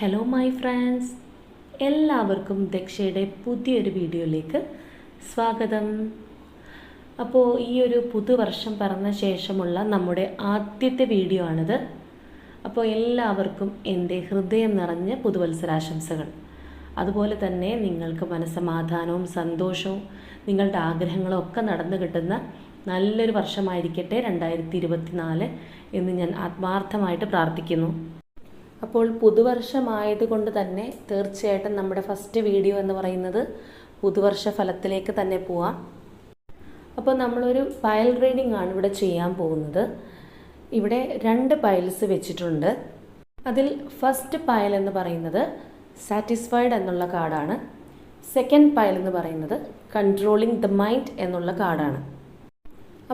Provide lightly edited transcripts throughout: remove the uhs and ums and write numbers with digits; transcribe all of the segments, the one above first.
Hello my friends, എല്ലാവർക്കും ദക്ഷയുടെ പുതിയൊരു വീഡിയോയിലേക്ക് സ്വാഗതം. അപ്പോൾ ഈ ഒരു പുതുവർഷം പിറന്ന ശേഷമുള്ള നമ്മുടെ ആദ്യത്തെ വീഡിയോ ആണിത്. അപ്പോൾ എല്ലാവർക്കും എൻ്റെ ഹൃദയം നിറഞ്ഞ പുതുവത്സരാശംസകൾ. അതുപോലെ തന്നെ നിങ്ങൾക്ക് മനസ്സമാധാനവും സന്തോഷവും നിങ്ങളുടെ ആഗ്രഹങ്ങളും ഒക്കെ നടന്നു കിട്ടുന്ന നല്ലൊരു വർഷമായിരിക്കട്ടെ 2024 എന്ന് ഞാൻ ആത്മാർത്ഥമായിട്ട് പ്രാർത്ഥിക്കുന്നു. അപ്പോൾ പുതുവർഷമായതുകൊണ്ട് തന്നെ തീർച്ചയായിട്ടും നമ്മുടെ ഫസ്റ്റ് വീഡിയോ എന്ന് പറയുന്നത് പുതുവർഷ ഫലത്തിലേക്ക് തന്നെ പോവാം. അപ്പോൾ നമ്മളൊരു പയൽ റീഡിംഗ് ആണ് ഇവിടെ ചെയ്യാൻ പോകുന്നത്. ഇവിടെ 2 പയൽസ് വെച്ചിട്ടുണ്ട്. അതിൽ ഫസ്റ്റ് പയൽ എന്ന് പറയുന്നത് സാറ്റിസ്ഫൈഡ് എന്നുള്ള കാർഡാണ്. സെക്കൻഡ് പയൽ എന്ന് പറയുന്നത് കൺട്രോളിങ് ദ മൈൻഡ് എന്നുള്ള കാർഡാണ്.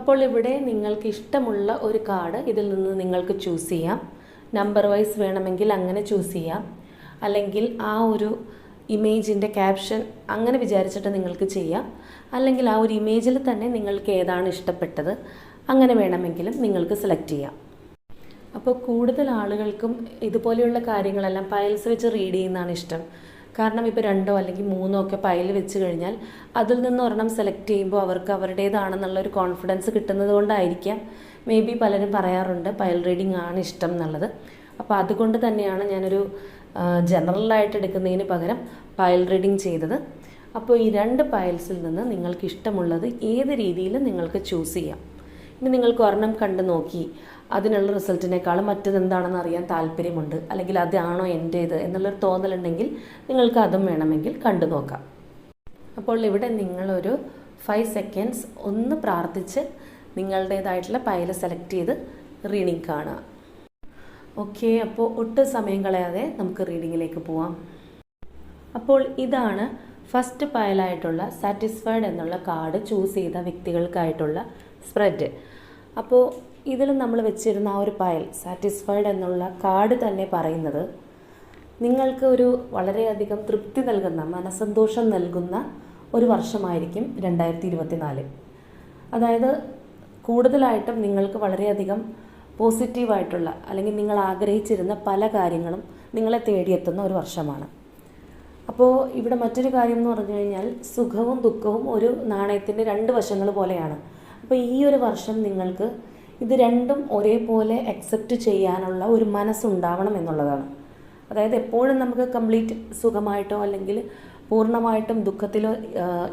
അപ്പോൾ ഇവിടെ നിങ്ങൾക്ക് ഇഷ്ടമുള്ള ഒരു കാർഡ് ഇതിൽ നിന്ന് നിങ്ങൾക്ക് ചൂസ് ചെയ്യാം. നമ്പർ വൈസ് വേണമെങ്കിൽ അങ്ങനെ ചൂസ് ചെയ്യാം, അല്ലെങ്കിൽ ആ ഒരു ഇമേജിൻ്റെ ക്യാപ്ഷൻ അങ്ങനെ വിചാരിച്ചിട്ട് നിങ്ങൾക്ക് ചെയ്യാം, അല്ലെങ്കിൽ ആ ഒരു ഇമേജിൽ തന്നെ നിങ്ങൾക്ക് ഏതാണ് ഇഷ്ടപ്പെട്ടത് അങ്ങനെ വേണമെങ്കിലും നിങ്ങൾക്ക് സെലക്ട് ചെയ്യാം. അപ്പോൾ കൂടുതൽ ആളുകൾക്കും ഇതുപോലെയുള്ള കാര്യങ്ങളെല്ലാം പയൽസ് വെച്ച് റീഡ് ചെയ്യുന്നതാണ് ഇഷ്ടം. കാരണം ഇപ്പോൾ 2 അല്ലെങ്കിൽ 3 ഒക്കെ പയൽ വെച്ച് കഴിഞ്ഞാൽ അതിൽ നിന്ന് ഒരെണ്ണം സെലക്ട് ചെയ്യുമ്പോൾ അവർക്ക് അവരുടേതാണെന്നുള്ളൊരു കോൺഫിഡൻസ് കിട്ടുന്നത് കൊണ്ടായിരിക്കാം മേ ബി പലരും പറയാറുണ്ട് പയൽ റീഡിംഗ് ആണ് ഇഷ്ടം എന്നുള്ളത്. അപ്പോൾ അതുകൊണ്ട് തന്നെയാണ് ഞാനൊരു ജനറലായിട്ട് എടുക്കുന്നതിന് പകരം പയൽ റീഡിംഗ് ചെയ്തത്. അപ്പോൾ ഈ 2 പയൽസിൽ നിന്ന് നിങ്ങൾക്ക് ഇഷ്ടമുള്ളത് ഏത് രീതിയിലും നിങ്ങൾക്ക് ചൂസ് ചെയ്യാം. ഇനി നിങ്ങൾക്ക് ഒരെണ്ണം കണ്ടു നോക്കി അതിനുള്ള റിസൾട്ടിനേക്കാളും മറ്റതെന്താണെന്ന് അറിയാൻ താല്പര്യമുണ്ട്, അല്ലെങ്കിൽ അതാണോ എൻ്റേത് എന്നുള്ളൊരു തോന്നലുണ്ടെങ്കിൽ നിങ്ങൾക്ക് അതും വേണമെങ്കിൽ കണ്ടു നോക്കാം. അപ്പോൾ ഇവിടെ നിങ്ങളൊരു 5 സെക്കൻഡ്സ് ഒന്ന് പ്രാർത്ഥിച്ച് നിങ്ങളുടേതായിട്ടുള്ള പയൽ സെലക്ട് ചെയ്ത് റീഡിംഗ് കാണുക. ഓക്കെ, അപ്പോൾ ഒട്ടും സമയം കളയാതെ നമുക്ക് റീഡിങ്ങിലേക്ക് പോവാം. അപ്പോൾ ഇതാണ് ഫസ്റ്റ് പയലായിട്ടുള്ള സാറ്റിസ്ഫൈഡ് എന്നുള്ള കാർഡ് ചൂസ് ചെയ്ത വ്യക്തികൾക്കായിട്ടുള്ള സ്പ്രെഡ്. അപ്പോൾ ഇതിൽ നമ്മൾ വെച്ചിരുന്ന ആ ഒരു പയൽ സാറ്റിസ്ഫൈഡ് എന്നുള്ള കാർഡ് തന്നെ പറയുന്നത് നിങ്ങൾക്ക് ഒരു വളരെയധികം തൃപ്തി നൽകുന്ന, മനസ്സന്തോഷം നൽകുന്ന ഒരു വർഷമായിരിക്കും 2024. അതായത് കൂടുതലായിട്ടും നിങ്ങൾക്ക് വളരെയധികം പോസിറ്റീവായിട്ടുള്ള, അല്ലെങ്കിൽ നിങ്ങൾ ആഗ്രഹിച്ചിരുന്ന പല കാര്യങ്ങളും നിങ്ങളെ തേടിയെത്തുന്ന ഒരു വർഷമാണ്. അപ്പോൾ ഇവിടെ മറ്റൊരു കാര്യം എന്ന് പറഞ്ഞു കഴിഞ്ഞാൽ സുഖവും ദുഃഖവും ഒരു നാണയത്തിൻ്റെ 2 വശങ്ങൾ പോലെയാണ്. അപ്പോൾ ഈ ഒരു വർഷം നിങ്ങൾക്ക് ഇത് രണ്ടും ഒരേപോലെ അക്സെപ്റ്റ് ചെയ്യാനുള്ള ഒരു മനസ്സുണ്ടാവണം എന്നുള്ളതാണ്. അതായത് എപ്പോഴും നമുക്ക് കംപ്ലീറ്റ് സുഖമായിട്ടോ അല്ലെങ്കിൽ പൂർണ്ണമായിട്ടും ദുഃഖത്തിലോ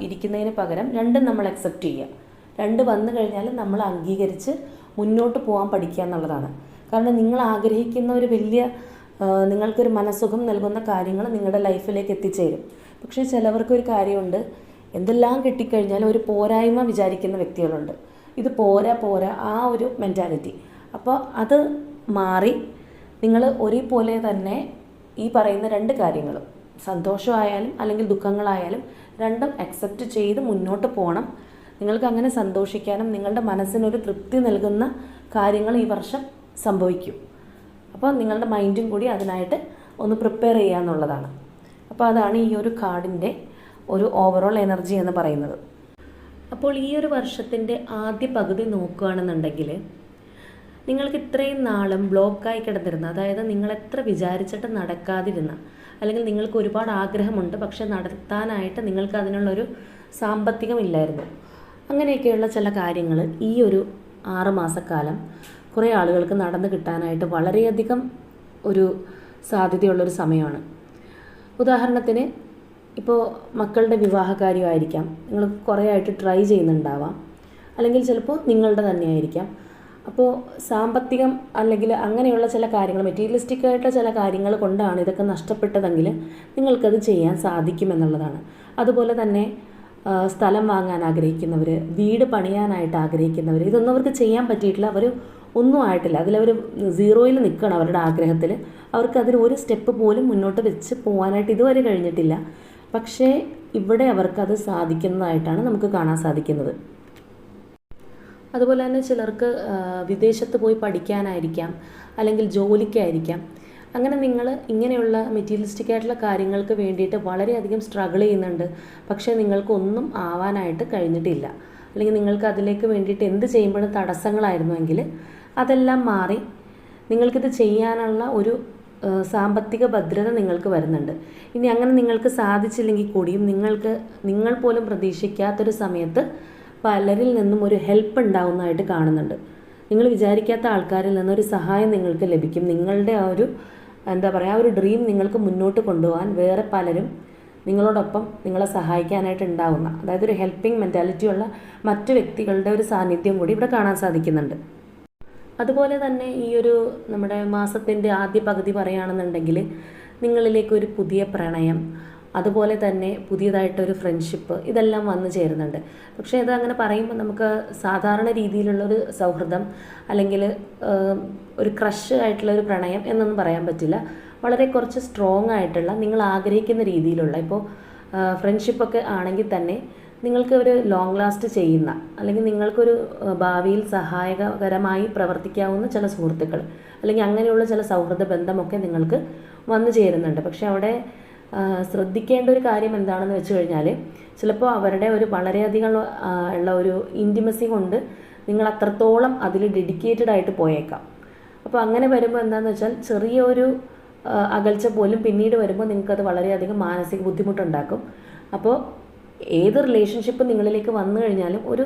ഇരിക്കുന്നതിന് പകരം രണ്ടും നമ്മൾ അക്സെപ്റ്റ് ചെയ്യുക. 2 വന്നു കഴിഞ്ഞാൽ നമ്മൾ അംഗീകരിച്ച് മുന്നോട്ട് പോകാൻ പഠിക്കുക എന്നുള്ളതാണ്. കാരണം നിങ്ങൾ ആഗ്രഹിക്കുന്ന ഒരു വലിയ നിങ്ങൾക്കൊരു മനസ്സുഖം നൽകുന്ന കാര്യങ്ങൾ നിങ്ങളുടെ ലൈഫിലേക്ക് എത്തിച്ചേരും. പക്ഷേ ചിലവർക്കൊരു കാര്യമുണ്ട്, എന്തെല്ലാം കിട്ടിക്കഴിഞ്ഞാലും ഒരു പോരായ്മ വിചാരിക്കുന്ന വ്യക്തികളുണ്ട്. ഇത് പോരാ ആ ഒരു മെൻറ്റാലിറ്റി. അപ്പോൾ അത് മാറി നിങ്ങൾ ഒരേപോലെ തന്നെ ഈ പറയുന്ന 2 കാര്യങ്ങളും, സന്തോഷമായാലും അല്ലെങ്കിൽ ദുഃഖങ്ങളായാലും, രണ്ടും അക്സെപ്റ്റ് ചെയ്ത് മുന്നോട്ട് പോകണം. നിങ്ങൾക്ക് അങ്ങനെ സന്തോഷിക്കാനും നിങ്ങളുടെ മനസ്സിനൊരു തൃപ്തി നൽകുന്ന കാര്യങ്ങൾ ഈ വർഷം സംഭവിക്കും. അപ്പോൾ നിങ്ങളുടെ മൈൻഡും കൂടി അതിനായിട്ട് ഒന്ന് പ്രിപ്പയർ ചെയ്യുക എന്നുള്ളതാണ്. അപ്പോൾ അതാണ് ഈ ഒരു കാർഡിൻ്റെ ഒരു ഓവറോൾ എനർജി എന്ന് പറയുന്നത്. അപ്പോൾ ഈ ഒരു വർഷത്തിൻ്റെ ആദ്യ പകുതി നോക്കുകയാണെന്നുണ്ടെങ്കിൽ നിങ്ങൾക്ക് ഇത്രയും നാളും ബ്ലോക്കായി കിടന്നിരുന്ന, അതായത് നിങ്ങൾ എത്ര വിചാരിച്ചിട്ട് നടക്കാതിരുന്ന, അല്ലെങ്കിൽ നിങ്ങൾക്ക് ഒരുപാട് ആഗ്രഹമുണ്ട് പക്ഷെ നടത്താനായിട്ട് നിങ്ങൾക്ക് അതിനുള്ളൊരു സാമ്പത്തികമില്ലായിരുന്നു, അങ്ങനെയൊക്കെയുള്ള ചില കാര്യങ്ങൾ ഈ ഒരു 6 മാസക്കാലം കുറേ ആളുകൾക്ക് നടന്നു കിട്ടാനായിട്ട് വളരെയധികം ഒരു സാധ്യതയുള്ളൊരു സമയമാണ്. ഉദാഹരണത്തിന് ഇപ്പോൾ മക്കളുടെ വിവാഹകാര്യമായിരിക്കാം, നിങ്ങൾ കുറേ ആയിട്ട് ട്രൈ ചെയ്യുന്നുണ്ടാവാം, അല്ലെങ്കിൽ ചിലപ്പോൾ നിങ്ങളുടെ തന്നെയായിരിക്കാം. അപ്പോൾ സാമ്പത്തികം അല്ലെങ്കിൽ അങ്ങനെയുള്ള ചില കാര്യങ്ങൾ, മെറ്റീരിയലിസ്റ്റിക് ആയിട്ടുള്ള ചില കാര്യങ്ങൾ കൊണ്ടാണ് ഇതൊക്കെ നഷ്ടപ്പെട്ടതെങ്കിൽ നിങ്ങൾക്കത് ചെയ്യാൻ സാധിക്കുമെന്നുള്ളതാണ്. അതുപോലെ തന്നെ സ്ഥലം വാങ്ങാൻ ആഗ്രഹിക്കുന്നവർ, വീട് പണിയാനായിട്ട് ആഗ്രഹിക്കുന്നവർ, ഇതൊന്നും അവർക്ക് ചെയ്യാൻ പറ്റിയിട്ടില്ല, അവർ ഒന്നും ആയിട്ടില്ല, അതിലവർ 0-ൽ നിൽക്കണം അവരുടെ ആഗ്രഹത്തിൽ. അവർക്കതിൽ ഒരു സ്റ്റെപ്പ് പോലും മുന്നോട്ട് വെച്ച് പോകാനായിട്ട് ഇതുവരെ കഴിഞ്ഞിട്ടില്ല. പക്ഷേ ഇവിടെ അവർക്കത് സാധിക്കുന്നതായിട്ടാണ് നമുക്ക് കാണാൻ സാധിക്കുന്നത്. അതുപോലെ തന്നെ ചിലർക്ക് വിദേശത്ത് പോയി പഠിക്കാനായിരിക്കാം, അല്ലെങ്കിൽ ജോലിക്കായിരിക്കാം. അങ്ങനെ നിങ്ങൾ ഇങ്ങനെയുള്ള മെറ്റീരിയലിസ്റ്റിക് ആയിട്ടുള്ള കാര്യങ്ങൾക്ക് വേണ്ടിയിട്ട് വളരെയധികം സ്ട്രഗിൾ ചെയ്യുന്നുണ്ട്, പക്ഷേ നിങ്ങൾക്കൊന്നും ആവാനായിട്ട് കഴിഞ്ഞിട്ടില്ല, അല്ലെങ്കിൽ നിങ്ങൾക്ക് അതിലേക്ക് വേണ്ടിയിട്ട് എന്ത് ചെയ്യുമ്പോഴും തടസ്സങ്ങളായിരുന്നുവെങ്കിൽ അതെല്ലാം മാറി നിങ്ങൾക്കിത് ചെയ്യാനുള്ള ഒരു സാമ്പത്തിക ഭദ്രത നിങ്ങൾക്ക് വരുന്നുണ്ട്. ഇനി അങ്ങനെ നിങ്ങൾക്ക് സാധിച്ചില്ലെങ്കിൽ കൂടിയും നിങ്ങൾ പോലും പ്രതീക്ഷിക്കാത്തൊരു സമയത്ത് പലരിൽ നിന്നും ഒരു ഹെൽപ്പ് ഉണ്ടാവുന്നതായിട്ട് കാണുന്നുണ്ട്. നിങ്ങൾ വിചാരിക്കാത്ത ആൾക്കാരിൽ നിന്നൊരു സഹായം നിങ്ങൾക്ക് ലഭിക്കും. നിങ്ങളുടെ ആ ഒരു ആ ഒരു ഡ്രീം നിങ്ങൾക്ക് മുന്നോട്ട് കൊണ്ടുപോകാൻ വേറെ പലരും നിങ്ങളോടൊപ്പം നിങ്ങളെ സഹായിക്കാനായിട്ട് ഉണ്ടാവുന്ന, അതായത് ഒരു ഹെൽപ്പിംഗ് മെൻറ്റാലിറ്റി ഉള്ള മറ്റു വ്യക്തികളുടെ ഒരു സാന്നിധ്യം കൂടി ഇവിടെ കാണാൻ സാധിക്കുന്നുണ്ട്. അതുപോലെ തന്നെ ഈ ഒരു നമ്മുടെ മാസത്തിൻ്റെ ആദ്യ പകുതി പറയുകയാണെന്നുണ്ടെങ്കിൽ നിങ്ങളിലേക്ക് ഒരു പുതിയ പ്രണയം, അതുപോലെ തന്നെ പുതിയതായിട്ടൊരു ഫ്രണ്ട്ഷിപ്പ് ഇതെല്ലാം വന്നു ചേരുന്നുണ്ട്. പക്ഷേ ഇത് അങ്ങനെ പറയുമ്പോൾ നമുക്ക് സാധാരണ രീതിയിലുള്ളൊരു സൗഹൃദം അല്ലെങ്കിൽ ഒരു ക്രഷ് ആയിട്ടുള്ളൊരു പ്രണയം എന്നൊന്നും പറയാൻ പറ്റില്ല. വളരെ കുറച്ച് സ്ട്രോങ് ആയിട്ടുള്ള നിങ്ങൾ ആഗ്രഹിക്കുന്ന രീതിയിലുള്ള, ഇപ്പോൾ ഫ്രണ്ട്ഷിപ്പൊക്കെ ആണെങ്കിൽ തന്നെ നിങ്ങൾക്ക് ഒരു ലോങ് ലാസ്റ്റ് ചെയ്യുന്ന അല്ലെങ്കിൽ നിങ്ങൾക്കൊരു ഭാവിയിൽ സഹായകരമായി പ്രവർത്തിക്കാവുന്ന ചില സുഹൃത്തുക്കൾ അല്ലെങ്കിൽ അങ്ങനെയുള്ള ചില സൗഹൃദ ബന്ധമൊക്കെ നിങ്ങൾക്ക് വന്നു ചേരുന്നുണ്ട്. പക്ഷെ അവിടെ ശ്രദ്ധിക്കേണ്ട ഒരു കാര്യം എന്താണെന്ന് വെച്ച് കഴിഞ്ഞാൽ ചിലപ്പോൾ അവരുടെ ഒരു വളരെയധികം ഉള്ള ഒരു ഇൻറ്റിമസി കൊണ്ട് നിങ്ങൾ അത്രത്തോളം അതിൽ ഡെഡിക്കേറ്റഡ് ആയിട്ട് പോയേക്കാം. അപ്പോൾ അങ്ങനെ വരുമ്പോൾ എന്താണെന്ന് വെച്ചാൽ ചെറിയൊരു അകൽച്ച പോലും പിന്നീട് വരുമ്പോൾ നിങ്ങൾക്കത് വളരെയധികം മാനസിക ബുദ്ധിമുട്ടുണ്ടാക്കും. അപ്പോൾ ഏത് റിലേഷൻഷിപ്പ് നിങ്ങളിലേക്ക് വന്നു കഴിഞ്ഞാലും ഒരു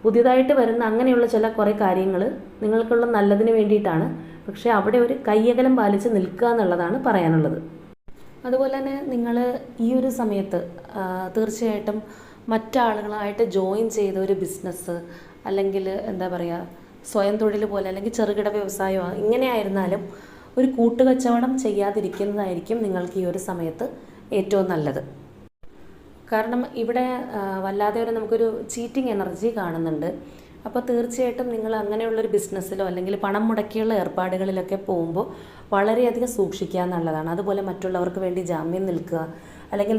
പുതിയതായിട്ട് വരുന്ന അങ്ങനെയുള്ള ചില കുറേ കാര്യങ്ങൾ നിങ്ങൾക്കുള്ള നല്ലതിന് വേണ്ടിയിട്ടാണ്. പക്ഷേ അവിടെ ഒരു കയ്യകലം പാലിച്ച് നിൽക്കുക എന്നുള്ളതാണ് പറയാനുള്ളത്. അതുപോലെ തന്നെ നിങ്ങൾ ഈ ഒരു സമയത്ത് തീർച്ചയായിട്ടും മറ്റാളുകളായിട്ട് ജോയിൻ ചെയ്ത ഒരു ബിസിനസ് അല്ലെങ്കിൽ സ്വയം തൊഴിൽ പോലെ അല്ലെങ്കിൽ ചെറുകിട വ്യവസായമോ ഇങ്ങനെയായിരുന്നാലും ഒരു കൂട്ടുകച്ചവടം ചെയ്യാതിരിക്കുന്നതായിരിക്കും നിങ്ങൾക്ക് ഈ ഒരു സമയത്ത് ഏറ്റവും നല്ലത്. കാരണം ഇവിടെ വല്ലാതെ നമുക്കൊരു ചീറ്റിംഗ് എനർജി കാണുന്നുണ്ട്. അപ്പോൾ തീർച്ചയായിട്ടും നിങ്ങൾ അങ്ങനെയുള്ളൊരു ബിസിനസ്സിലോ അല്ലെങ്കിൽ പണം മുടക്കിയുള്ള ഏർപ്പാടുകളിലൊക്കെ പോകുമ്പോൾ വളരെയധികം സൂക്ഷിക്കുക എന്നുള്ളതാണ്. അതുപോലെ മറ്റുള്ളവർക്ക് വേണ്ടി ജാമ്യം നിൽക്കുക, അല്ലെങ്കിൽ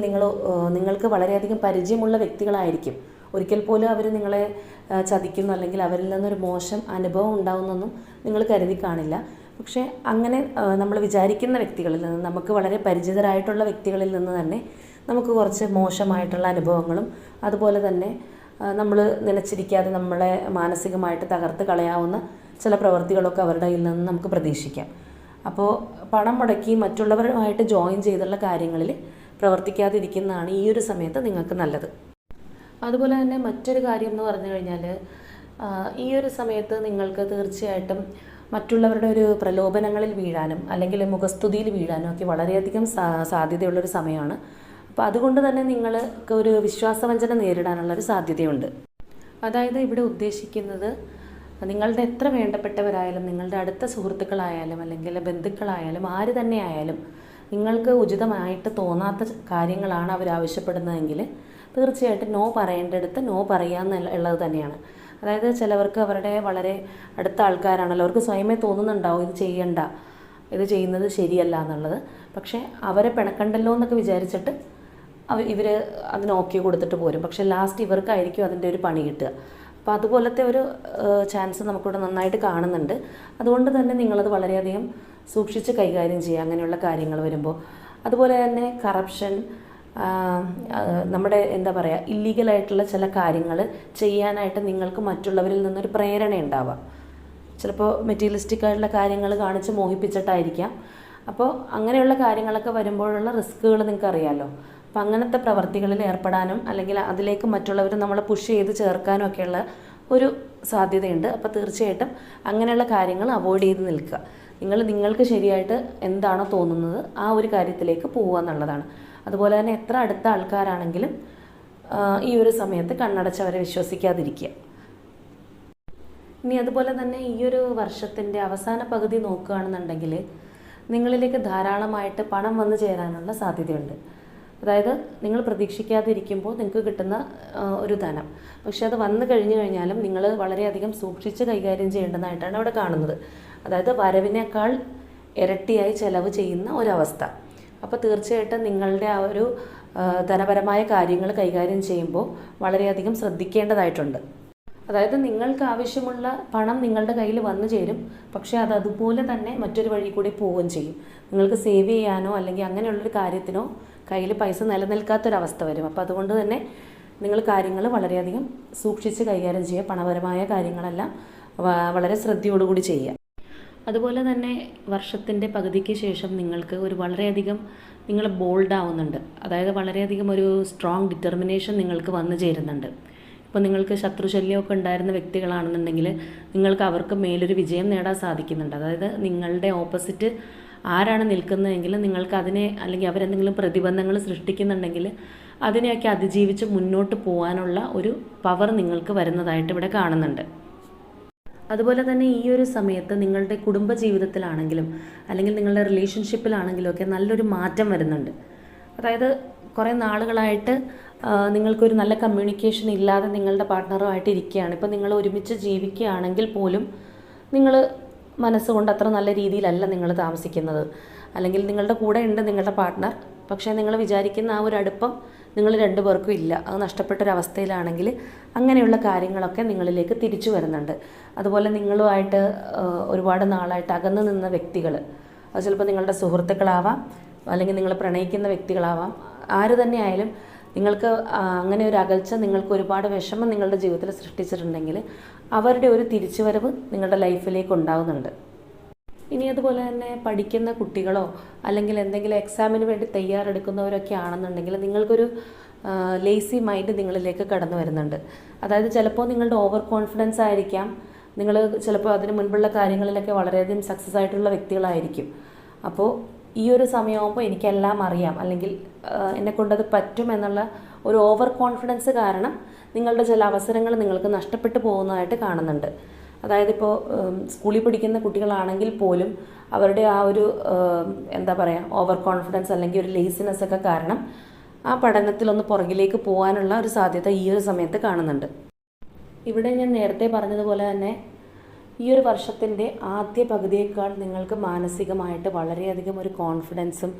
നിങ്ങൾക്ക് വളരെയധികം പരിചയമുള്ള വ്യക്തികളായിരിക്കും. ഒരിക്കൽ പോലും അവർ നിങ്ങളെ ചതിക്കുന്നു അല്ലെങ്കിൽ അവരിൽ നിന്നൊരു മോശം അനുഭവം ഉണ്ടാവുന്നൊന്നും നിങ്ങൾ കരുതി കാണില്ല. പക്ഷേ അങ്ങനെ നമ്മൾ വിചാരിക്കുന്ന വ്യക്തികളിൽ നിന്ന്, നമുക്ക് വളരെ പരിചിതരായിട്ടുള്ള വ്യക്തികളിൽ നിന്ന് തന്നെ നമുക്ക് കുറച്ച് മോശമായിട്ടുള്ള അനുഭവങ്ങളും അതുപോലെ തന്നെ നമ്മൾ നനച്ചിരിക്കാതെ നമ്മളെ മാനസികമായിട്ട് തകർത്ത് കളയാവുന്ന ചില പ്രവൃത്തികളൊക്കെ അവരുടെ കയ്യിൽ നിന്ന് നമുക്ക് പ്രതീക്ഷിക്കാം. അപ്പോൾ പണം മുടക്കി മറ്റുള്ളവരുമായിട്ട് ജോയിൻ ചെയ്തുള്ള കാര്യങ്ങളിൽ പ്രവർത്തിക്കാതിരിക്കുന്നതാണ് ഈ ഒരു സമയത്ത് നിങ്ങൾക്ക് നല്ലത്. അതുപോലെ തന്നെ മറ്റൊരു കാര്യം എന്ന് പറഞ്ഞു കഴിഞ്ഞാൽ ഈ ഒരു സമയത്ത് നിങ്ങൾക്ക് തീർച്ചയായിട്ടും മറ്റുള്ളവരുടെ ഒരു പ്രലോഭനങ്ങളിൽ വീഴാനും അല്ലെങ്കിൽ മുഖസ്തുതിയിൽ വീഴാനും ഒക്കെ വളരെയധികം സാധ്യതയുള്ളൊരു സമയമാണ്. അപ്പോൾ അതുകൊണ്ട് തന്നെ നിങ്ങൾക്ക് ഒരു വിശ്വാസവഞ്ചന നേരിടാനുള്ളൊരു സാധ്യതയുണ്ട്. അതായത് ഇവിടെ ഉദ്ദേശിക്കുന്നത് നിങ്ങളുടെ എത്ര വേണ്ടപ്പെട്ടവരായാലും, നിങ്ങളുടെ അടുത്ത സുഹൃത്തുക്കളായാലും അല്ലെങ്കിൽ ബന്ധുക്കളായാലും ആര് തന്നെ ആയാലും നിങ്ങൾക്ക് ഉചിതമായിട്ട് തോന്നാത്ത കാര്യങ്ങളാണ് അവർ ആവശ്യപ്പെടുന്നതെങ്കിൽ തീർച്ചയായിട്ടും നോ പറയേണ്ടടുത്ത് നോ പറയുക എന്നുള്ളത് തന്നെയാണ്. അതായത് ചിലവർക്ക് അവരുടെ വളരെ അടുത്ത ആൾക്കാരാണല്ലോ, അവർക്ക് സ്വയമേ തോന്നുന്നുണ്ടാവും ഇത് ചെയ്യണ്ട, ഇത് ചെയ്യുന്നത് ശരിയല്ല എന്നുള്ളത്. പക്ഷേ അവരെ പിണക്കണ്ടല്ലോ എന്നൊക്കെ വിചാരിച്ചിട്ട് ഇവർ അതിന് ഓക്കെ കൊടുത്തിട്ട് പോരും. പക്ഷേ ലാസ്റ്റ് ഇവർക്കായിരിക്കും അതിൻ്റെ ഒരു പണി കിട്ടുക. അപ്പോൾ അതുപോലത്തെ ഒരു ചാൻസ് നമുക്കിവിടെ നന്നായിട്ട് കാണുന്നുണ്ട്. അതുകൊണ്ട് തന്നെ നിങ്ങളത് വളരെയധികം സൂക്ഷിച്ച് കൈകാര്യം ചെയ്യുക അങ്ങനെയുള്ള കാര്യങ്ങൾ വരുമ്പോൾ. അതുപോലെ തന്നെ കറപ്ഷൻ, നമ്മുടെ ഇല്ലീഗലായിട്ടുള്ള ചില കാര്യങ്ങൾ ചെയ്യാനായിട്ട് നിങ്ങൾക്ക് മറ്റുള്ളവരിൽ നിന്നൊരു പ്രേരണ ഉണ്ടാവാം. ചിലപ്പോൾ മെറ്റീരിയലിസ്റ്റിക്കായിട്ടുള്ള കാര്യങ്ങൾ കാണിച്ച് മോഹിപ്പിച്ചിട്ടായിരിക്കാം. അപ്പോൾ അങ്ങനെയുള്ള കാര്യങ്ങളൊക്കെ വരുമ്പോഴുള്ള റിസ്ക്കുകൾ നിങ്ങൾക്ക് അറിയാമല്ലോ. അപ്പം അങ്ങനത്തെ പ്രവർത്തികളിൽ ഏർപ്പെടാനും അല്ലെങ്കിൽ അതിലേക്ക് മറ്റുള്ളവർ നമ്മളെ പുഷ് ചെയ്ത് ചേർക്കാനും ഒക്കെയുള്ള ഒരു സാധ്യതയുണ്ട്. അപ്പോൾ തീർച്ചയായിട്ടും അങ്ങനെയുള്ള കാര്യങ്ങൾ അവോയ്ഡ് ചെയ്ത് നിൽക്കുക. നിങ്ങൾക്ക് ശരിയായിട്ട് എന്താണോ തോന്നുന്നത് ആ ഒരു കാര്യത്തിലേക്ക് പോവുക എന്നുള്ളതാണ്. അതുപോലെ തന്നെ എത്ര അടുത്ത ആൾക്കാരാണെങ്കിലും ഈ ഒരു സമയത്ത് കണ്ണടച്ചവരെ വിശ്വസിക്കാതിരിക്കുക. ഇനി അതുപോലെ തന്നെ ഈ ഒരു വർഷത്തിൻ്റെ അവസാന പകുതി നോക്കുകയാണെന്നുണ്ടെങ്കിൽ നിങ്ങളിലേക്ക് ധാരാളമായിട്ട് പണം വന്നു ചേരാനുള്ള സാധ്യതയുണ്ട്. അതായത് നിങ്ങൾ പ്രതീക്ഷിക്കാതിരിക്കുമ്പോൾ നിങ്ങൾക്ക് കിട്ടുന്ന ഒരു ധനം, പക്ഷേ അത് വന്നു കഴിഞ്ഞു കഴിഞ്ഞാലും നിങ്ങൾ വളരെയധികം സൂക്ഷിച്ച് കൈകാര്യം ചെയ്യേണ്ടതായിട്ടാണ് അവിടെ കാണുന്നത്. അതായത് വരവിനേക്കാൾ ഇരട്ടിയായി ചെലവ് ചെയ്യുന്ന ഒരവസ്ഥ. അപ്പോൾ തീർച്ചയായിട്ടും നിങ്ങളുടെ ആ ഒരു ധനപരമായ കാര്യങ്ങൾ കൈകാര്യം ചെയ്യുമ്പോൾ വളരെയധികം ശ്രദ്ധിക്കേണ്ടതായിട്ടുണ്ട്. അതായത് നിങ്ങൾക്ക് ആവശ്യമുള്ള പണം നിങ്ങളുടെ കയ്യിൽ വന്നു ചേരും, പക്ഷേ അത് അതുപോലെ തന്നെ മറ്റൊരു വഴി കൂടി പോവുകയും ചെയ്യും. നിങ്ങൾക്ക് സേവ് ചെയ്യാനോ അല്ലെങ്കിൽ അങ്ങനെയുള്ളൊരു കാര്യത്തിനോ കയ്യിൽ പൈസ നിലനിൽക്കാത്തൊരവസ്ഥ വരും. അപ്പോൾ അതുകൊണ്ട് തന്നെ നിങ്ങൾ കാര്യങ്ങൾ വളരെയധികം സൂക്ഷിച്ച് കൈകാര്യം ചെയ്യുക. പണപരമായ കാര്യങ്ങളെല്ലാം വളരെ ശ്രദ്ധയോടുകൂടി ചെയ്യുക. അതുപോലെ തന്നെ വർഷത്തിൻ്റെ പകുതിക്ക് ശേഷം നിങ്ങൾക്ക് വളരെയധികം നിങ്ങൾ ബോൾഡ് ആവുന്നുണ്ട്. അതായത് വളരെയധികം ഒരു സ്ട്രോങ് ഡിറ്റർമിനേഷൻ നിങ്ങൾക്ക് വന്നു ചേരുന്നുണ്ട്. ഇപ്പോൾ നിങ്ങൾക്ക് ശത്രുശല്യമൊക്കെ ഉണ്ടായിരുന്ന വ്യക്തികളാണെന്നുണ്ടെങ്കിൽ നിങ്ങൾക്ക് അവർക്ക് മേലൊരു വിജയം നേടാൻ സാധിക്കുന്നുണ്ട്. അതായത് നിങ്ങളുടെ ഓപ്പോസിറ്റ് ആരാണ് നിൽക്കുന്നതെങ്കിൽ നിങ്ങൾക്ക് അതിനെ, അല്ലെങ്കിൽ അവരെന്തെങ്കിലും പ്രതിബന്ധങ്ങൾ സൃഷ്ടിക്കുന്നുണ്ടെങ്കിൽ അതിനെയൊക്കെ അതിജീവിച്ച് മുന്നോട്ട് പോകാനുള്ള ഒരു പവർ നിങ്ങൾക്ക് വരുന്നതായിട്ട് ഇവിടെ കാണുന്നുണ്ട്. അതുപോലെ തന്നെ ഈ ഒരു സമയത്ത് നിങ്ങളുടെ കുടുംബജീവിതത്തിലാണെങ്കിലും അല്ലെങ്കിൽ നിങ്ങളുടെ റിലേഷൻഷിപ്പിലാണെങ്കിലും ഒക്കെ നല്ലൊരു മാറ്റം വരുന്നുണ്ട്. അതായത് കുറേ നാളുകളായിട്ട് നിങ്ങൾക്കൊരു നല്ല കമ്മ്യൂണിക്കേഷൻ ഇല്ലാതെ നിങ്ങളുടെ പാർട്ട്ണറുമായിട്ട് ഇരിക്കുകയാണ്. ഇപ്പോൾ നിങ്ങൾ ഒരുമിച്ച് ജീവിക്കുകയാണെങ്കിൽ പോലും നിങ്ങൾ മനസ്സുകൊണ്ട് അത്ര നല്ല രീതിയിലല്ല നിങ്ങൾ താമസിക്കുന്നത്. അല്ലെങ്കിൽ നിങ്ങളുടെ കൂടെ ഉണ്ട് നിങ്ങളുടെ പാർട്ട്ണർ, പക്ഷേ നിങ്ങൾ വിചാരിക്കുന്ന ആ ഒരു അടുപ്പം നിങ്ങൾ രണ്ടുപേർക്കും ഇല്ല. അത് നഷ്ടപ്പെട്ടൊരവസ്ഥയിലാണെങ്കിൽ അങ്ങനെയുള്ള കാര്യങ്ങളൊക്കെ നിങ്ങളിലേക്ക് തിരിച്ചു വരുന്നുണ്ട്. അതുപോലെ നിങ്ങളുമായിട്ട് ഒരുപാട് നാളായിട്ട് അകന്നു നിന്ന വ്യക്തികൾ, അത് ചിലപ്പോൾ നിങ്ങളുടെ സുഹൃത്തുക്കളാവാം, അല്ലെങ്കിൽ നിങ്ങൾ പ്രണയിക്കുന്ന വ്യക്തികളാവാം, ആര് തന്നെ ആയാലും നിങ്ങൾക്ക് അങ്ങനെ ഒരു അകൽച്ച നിങ്ങൾക്ക് ഒരുപാട് വിഷമം നിങ്ങളുടെ ജീവിതത്തിൽ സൃഷ്ടിച്ചിട്ടുണ്ടെങ്കിൽ അവരുടെ ഒരു തിരിച്ചുവരവ് നിങ്ങളുടെ ലൈഫിലേക്ക് ഉണ്ടാകുന്നുണ്ട്. ഇനി അതുപോലെ തന്നെ പഠിക്കുന്ന കുട്ടികളോ അല്ലെങ്കിൽ എന്തെങ്കിലും എക്സാമിന് വേണ്ടി തയ്യാറെടുക്കുന്നവരൊക്കെ ആണെന്നുണ്ടെങ്കിൽ നിങ്ങൾക്കൊരു ലേസി മൈൻഡ് നിങ്ങളിലേക്ക് കടന്നു വരുന്നുണ്ട്. അതായത് ചിലപ്പോൾ നിങ്ങളുടെ ഓവർ കോൺഫിഡൻസ് ആയിരിക്കാം, നിങ്ങൾ ചിലപ്പോൾ അതിന് മുൻപുള്ള കാര്യങ്ങളിലൊക്കെ വളരെയധികം സക്സസ് ആയിട്ടുള്ള വ്യക്തികളായിരിക്കും. അപ്പോൾ ഈ ഒരു സമയമാകുമ്പോൾ എനിക്കെല്ലാം അറിയാം, അല്ലെങ്കിൽ എന്നെക്കൊണ്ടത് പറ്റും എന്നുള്ള ഒരു ഓവർ കോൺഫിഡൻസ് കാരണം നിങ്ങളുടെ ചില അവസരങ്ങൾ നിങ്ങൾക്ക് നഷ്ടപ്പെട്ടു പോകുന്നതായിട്ട് കാണുന്നുണ്ട്. അതായത് ഇപ്പോൾ സ്കൂളിൽ പഠിക്കുന്ന കുട്ടികളാണെങ്കിൽ പോലും അവരുടെ ആ ഒരു എന്താ പറയുക, ഓവർ കോൺഫിഡൻസ് അല്ലെങ്കിൽ ഒരു ലേസിനെസ് ഒക്കെ കാരണം ആ പഠനത്തിലൊന്ന് പുറകിലേക്ക് പോകാനുള്ള ഒരു സാധ്യത ഈ ഒരു സമയത്ത് കാണുന്നുണ്ട്. ഇവിടെ ഞാൻ നേരത്തെ പറഞ്ഞതുപോലെ തന്നെ ഈ ഒരു വർഷത്തിൻ്റെ ആദ്യ പകുതിയേക്കാൾ നിങ്ങൾക്ക് മാനസികമായിട്ട് വളരെയധികം ഒരു കോൺഫിഡൻസും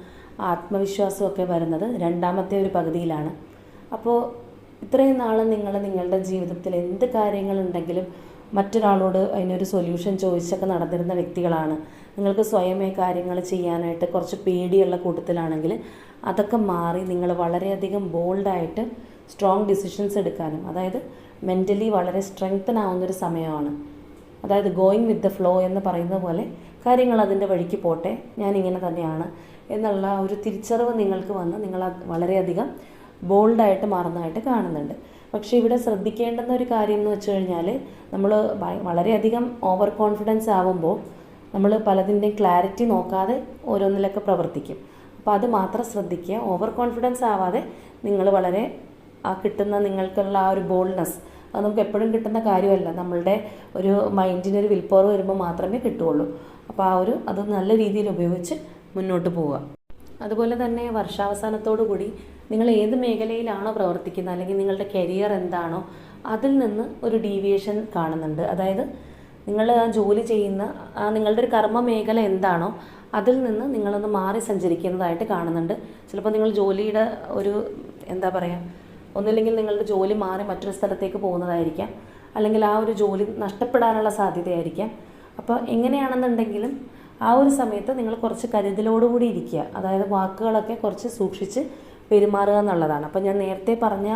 ആത്മവിശ്വാസവും ഒക്കെ വരുന്നത് രണ്ടാമത്തെ ഒരു പകുതിയിലാണ്. അപ്പോൾ ഇത്രയും നാൾ നിങ്ങൾ നിങ്ങളുടെ ജീവിതത്തിൽ എന്ത് കാര്യങ്ങളുണ്ടെങ്കിലും മറ്റൊരാളോട് അതിനൊരു സൊല്യൂഷൻ ചോദിച്ചൊക്കെ നടന്നിരുന്ന വ്യക്തികളാണ്. നിങ്ങൾക്ക് സ്വയമേ കാര്യങ്ങൾ ചെയ്യാനായിട്ട് കുറച്ച് പേടിയുള്ള കൂട്ടത്തിലാണെങ്കിൽ അതൊക്കെ മാറി നിങ്ങൾ വളരെയധികം ബോൾഡായിട്ട് സ്ട്രോങ് ഡിസിഷൻസ് എടുക്കാനും, അതായത് മെൻ്റലി വളരെ സ്ട്രെങ്തൻ ആവുന്നൊരു സമയമാണ്. അതായത് ഗോയിങ് വിത്ത് ദ ഫ്ലോ എന്ന് പറയുന്ന പോലെ കാര്യങ്ങൾ അതിൻ്റെ വഴിക്ക് പോട്ടെ, ഞാനിങ്ങനെ തന്നെയാണ് എന്നുള്ള ഒരു തിരിച്ചറിവ് നിങ്ങൾക്ക് വന്ന് നിങ്ങൾ വളരെയധികം ബോൾഡായിട്ട് മാറുന്നതായിട്ട് കാണുന്നുണ്ട്. പക്ഷേ ഇവിടെ ശ്രദ്ധിക്കേണ്ടുന്ന ഒരു കാര്യം എന്ന് വെച്ച് കഴിഞ്ഞാൽ നമ്മൾ വളരെയധികം ഓവർ കോൺഫിഡൻസ് ആവുമ്പോൾ നമ്മൾ പലതിൻ്റെയും ക്ലാരിറ്റി നോക്കാതെ ഓരോന്നിലൊക്കെ പ്രവർത്തിക്കും. അപ്പോൾ അത് മാത്രം ശ്രദ്ധിക്കുക. ഓവർ കോൺഫിഡൻസ് ആവാതെ നിങ്ങൾ വളരെ കിട്ടുന്ന നിങ്ങൾക്കുള്ള ആ ഒരു ബോൾഡ്നെസ്, അത് നമുക്ക് എപ്പോഴും കിട്ടുന്ന കാര്യമല്ല. നമ്മളുടെ ഒരു മൈൻഡിനൊരു വിൽ പവർ വരുമ്പോൾ മാത്രമേ കിട്ടുകയുള്ളൂ. അപ്പോൾ അത് നല്ല രീതിയിൽ ഉപയോഗിച്ച് മുന്നോട്ട് പോവുക. അതുപോലെ തന്നെ വർഷാവസാനത്തോടു കൂടി നിങ്ങൾ ഏത് മേഖലയിലാണോ പ്രവർത്തിക്കുന്നത് അല്ലെങ്കിൽ നിങ്ങളുടെ കരിയർ എന്താണോ അതിൽ നിന്ന് ഒരു ഡീവിയേഷൻ കാണുന്നുണ്ട്. അതായത് നിങ്ങൾ ആ ജോലി ചെയ്യുന്ന നിങ്ങളുടെ ഒരു കർമ്മ മേഖല എന്താണോ അതിൽ നിന്ന് നിങ്ങളൊന്ന് മാറി സഞ്ചരിക്കുന്നതായിട്ട് കാണുന്നുണ്ട്. ചിലപ്പോൾ നിങ്ങൾ ജോലിയുടെ ഒരു എന്താ പറയുക, ഒന്നില്ലെങ്കിൽ നിങ്ങളുടെ ജോലി മാറി മറ്റൊരു സ്ഥലത്തേക്ക് പോകുന്നതായിരിക്കാം, അല്ലെങ്കിൽ ആ ഒരു ജോലി നഷ്ടപ്പെടാനുള്ള സാധ്യതയായിരിക്കാം. അപ്പോൾ എങ്ങനെയാണെന്നുണ്ടെങ്കിലും ആ ഒരു സമയത്ത് നിങ്ങൾ കുറച്ച് കരുതലോടുകൂടി ഇരിക്കുക. അതായത് വാക്കുകളൊക്കെ കുറച്ച് സൂക്ഷിച്ച് പെരുമാറുക എന്നുള്ളതാണ്. അപ്പോൾ ഞാൻ നേരത്തെ പറഞ്ഞ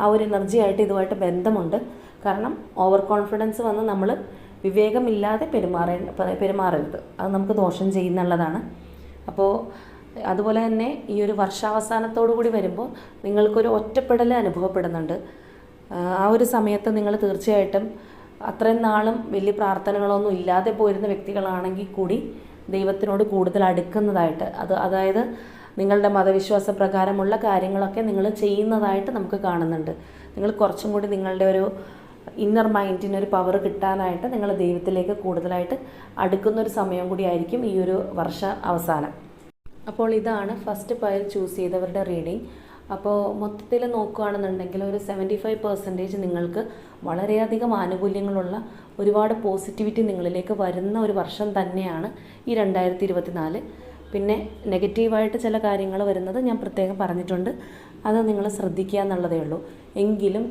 ആ ഒരു എനർജിയായിട്ട് ഇതുമായിട്ട് ബന്ധമുണ്ട്. കാരണം ഓവർ കോൺഫിഡൻസ് വന്ന് നമ്മൾ വിവേകമില്ലാതെ പെരുമാറരുത്, അത് നമുക്ക് ദോഷം ചെയ്യുന്നുള്ളതാണ്. അപ്പോൾ അതുപോലെ തന്നെ ഈ ഒരു വർഷാവസാനത്തോടു കൂടി വരുമ്പോൾ നിങ്ങൾക്കൊരു ഒറ്റപ്പെടൽ അനുഭവപ്പെടുന്നുണ്ട്. ആ ഒരു സമയത്ത് നിങ്ങൾ തീർച്ചയായിട്ടും അത്രയും നാളും വലിയ പ്രാർത്ഥനകളൊന്നും ഇല്ലാതെ പോയിരുന്ന വ്യക്തികളാണെങ്കിൽ കൂടി ദൈവത്തിനോട് കൂടുതൽ അടുക്കുന്നതായിട്ട്, അതായത് നിങ്ങളുടെ മതവിശ്വാസ പ്രകാരമുള്ള കാര്യങ്ങളൊക്കെ നിങ്ങൾ ചെയ്യുന്നതായിട്ട് നമുക്ക് കാണുന്നുണ്ട്. നിങ്ങൾ കുറച്ചും കൂടി നിങ്ങളുടെ ഒരു ഇന്നർ മൈൻഡിനൊരു പവർ കിട്ടാനായിട്ട് നിങ്ങൾ ദൈവത്തിലേക്ക് കൂടുതലായിട്ട് അടുക്കുന്നൊരു സമയം കൂടി ആയിരിക്കും ഈ ഒരു വർഷ അവസാനം. അപ്പോൾ ഇതാണ് ഫസ്റ്റ് പയൽ ചൂസ് ചെയ്തവരുടെ റീഡിംഗ്. അപ്പോൾ മൊത്തത്തിൽ നോക്കുകയാണെന്നുണ്ടെങ്കിൽ ഒരു 75% നിങ്ങൾക്ക് വളരെയധികം ആനുകൂല്യങ്ങളുള്ള ഒരുപാട് പോസിറ്റിവിറ്റി നിങ്ങളിലേക്ക് വരുന്ന ഒരു വർഷം തന്നെയാണ് ഈ 2024. പിന്നെ നെഗറ്റീവായിട്ട് ചില കാര്യങ്ങൾ വരുന്നത് ഞാൻ പ്രത്യേകം പറഞ്ഞിട്ടുണ്ട്, അത് നിങ്ങൾ ശ്രദ്ധിക്കുക എന്നുള്ളതേ ഉള്ളൂ. എങ്കിലും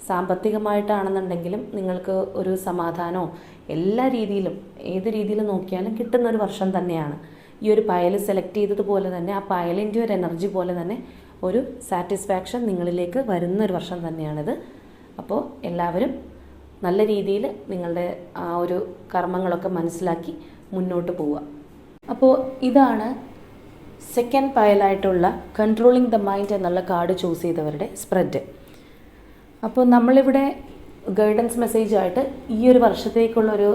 സാമ്പത്തികമായിട്ടാണെന്നുണ്ടെങ്കിലും നിങ്ങൾക്ക് ഒരു സമാധാനമോ എല്ലാ രീതിയിലും ഏത് രീതിയിൽ നോക്കിയാലും കിട്ടുന്നൊരു വർഷം തന്നെയാണ്. ഈ ഒരു പയൽ സെലക്ട് ചെയ്തതുപോലെ തന്നെ ആ പയലിൻ്റെ ഒരു എനർജി പോലെ തന്നെ ഒരു സാറ്റിസ്ഫാക്ഷൻ നിങ്ങളിലേക്ക് വരുന്നൊരു വർഷം തന്നെയാണിത്. അപ്പോൾ എല്ലാവരും നല്ല രീതിയിൽ നിങ്ങളുടെ ആ ഒരു കർമ്മങ്ങളൊക്കെ മനസ്സിലാക്കി മുന്നോട്ട് പോവുക. അപ്പോൾ ഇതാണ് സെക്കൻഡ് പയലായിട്ടുള്ള കൺട്രോളിങ് ദ മൈൻഡ് എന്നുള്ള കാർഡ് ചൂസ് ചെയ്തവരുടെ സ്പ്രെഡ്. അപ്പോൾ നമ്മളിവിടെ ഗൈഡൻസ് മെസ്സേജായിട്ട് ഈ ഒരു വർഷത്തേക്കുള്ളൊരു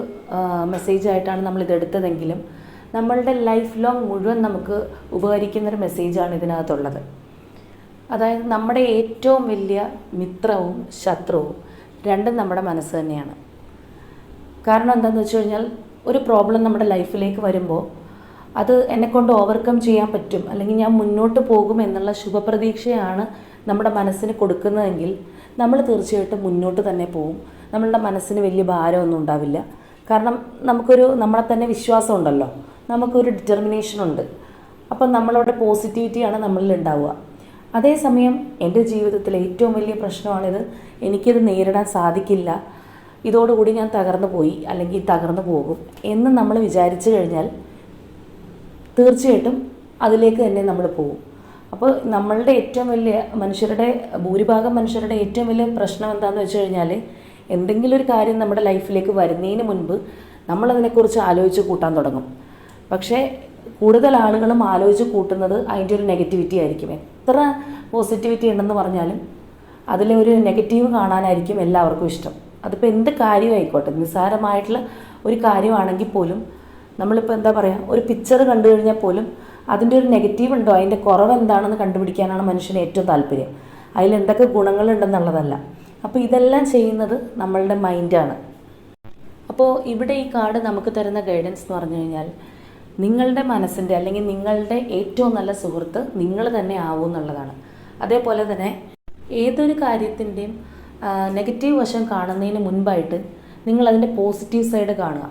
മെസ്സേജായിട്ടാണ് നമ്മളിതെടുത്തതെങ്കിലും നമ്മളുടെ ലൈഫ് ലോങ് മുഴുവൻ നമുക്ക് ഉപകരിക്കുന്നൊരു മെസ്സേജാണ് ഇതിനകത്തുള്ളത്. അതായത് നമ്മുടെ ഏറ്റവും വലിയ മിത്രവും ശത്രുവും രണ്ടും നമ്മുടെ മനസ്സ് തന്നെയാണ്. കാരണം എന്താണെന്ന് വെച്ച് കഴിഞ്ഞാൽ ഒരു പ്രോബ്ലം നമ്മുടെ ലൈഫിലേക്ക് വരുമ്പോൾ അത് എന്നെക്കൊണ്ട് ഓവർകം ചെയ്യാൻ പറ്റും, അല്ലെങ്കിൽ ഞാൻ മുന്നോട്ട് പോകും എന്നുള്ള ശുഭപ്രതീക്ഷയാണ് നമ്മുടെ മനസ്സിന് കൊടുക്കുന്നതെങ്കിൽ നമ്മൾ തീർച്ചയായിട്ടും മുന്നോട്ട് തന്നെ പോകും. നമ്മളുടെ മനസ്സിന് വലിയ ഭാരമൊന്നും ഉണ്ടാവില്ല. കാരണം നമ്മളെ തന്നെ വിശ്വാസം ഉണ്ടല്ലോ, നമുക്കൊരു ഡിറ്റർമിനേഷൻ ഉണ്ട്. അപ്പം നമ്മളവിടെ പോസിറ്റിവിറ്റിയാണ് നമ്മളിൽ ഉണ്ടാവുക. അതേസമയം എൻ്റെ ജീവിതത്തിലെ ഏറ്റവും വലിയ പ്രശ്നമാണിത്, എനിക്കിത് നേരിടാൻ സാധിക്കില്ല, ഇതോടുകൂടി ഞാൻ തകർന്നു പോയി അല്ലെങ്കിൽ തകർന്നു പോകും എന്ന് നമ്മൾ വിചാരിച്ചു കഴിഞ്ഞാൽ തീർച്ചയായിട്ടും അതിലേക്ക് തന്നെ നമ്മൾ പോകും. അപ്പോൾ നമ്മളുടെ ഏറ്റവും വലിയ ഭൂരിഭാഗം മനുഷ്യരുടെ ഏറ്റവും വലിയ പ്രശ്നം എന്താണെന്ന് വെച്ച് കഴിഞ്ഞാൽ എന്തെങ്കിലും ഒരു കാര്യം നമ്മുടെ ലൈഫിലേക്ക് വരുന്നതിന് മുൻപ് നമ്മളതിനെക്കുറിച്ച് ആലോചിച്ച് കൂട്ടാൻ തുടങ്ങും. പക്ഷേ കൂടുതൽ ആളുകളും ആലോചിച്ച് കൂട്ടുന്നത് അതിൻ്റെ ഒരു നെഗറ്റിവിറ്റി ആയിരിക്കും. എത്ര പോസിറ്റിവിറ്റി ഉണ്ടെന്ന് പറഞ്ഞാലും അതിലെ ഒരു നെഗറ്റീവ് കാണാനായിരിക്കും എല്ലാവർക്കും ഇഷ്ടം. അതിപ്പോൾ എന്ത് കാര്യമായിക്കോട്ടെ, നിസ്സാരമായിട്ടുള്ള ഒരു കാര്യമാണെങ്കിൽ പോലും നമ്മളിപ്പോൾ എന്താ പറയുക, ഒരു പിക്ചർ കണ്ടു കഴിഞ്ഞാൽ പോലും അതിൻ്റെ ഒരു നെഗറ്റീവ് ഉണ്ടോ, അതിൻ്റെ കുറവ് എന്താണെന്ന് കണ്ടുപിടിക്കാനാണ് മനുഷ്യന് ഏറ്റവും താല്പര്യം, അതിലെന്തൊക്കെ ഗുണങ്ങളുണ്ടെന്നുള്ളതല്ല. അപ്പോൾ ഇതെല്ലാം ചെയ്യുന്നത് നമ്മളുടെ മൈൻഡാണ്. അപ്പോൾ ഇവിടെ ഈ കാർഡ് നമുക്ക് തരുന്ന ഗൈഡൻസ് എന്ന് പറഞ്ഞു കഴിഞ്ഞാൽ നിങ്ങളുടെ മനസ്സിൻ്റെ അല്ലെങ്കിൽ നിങ്ങളുടെ ഏറ്റവും നല്ല സുഹൃത്ത് നിങ്ങൾ തന്നെ ആവും എന്നുള്ളതാണ്. അതേപോലെ തന്നെ ഏതൊരു കാര്യത്തിൻ്റെയും നെഗറ്റീവ് വശം കാണുന്നതിന് മുൻപായിട്ട് നിങ്ങളതിൻ്റെ പോസിറ്റീവ് സൈഡ് കാണുക.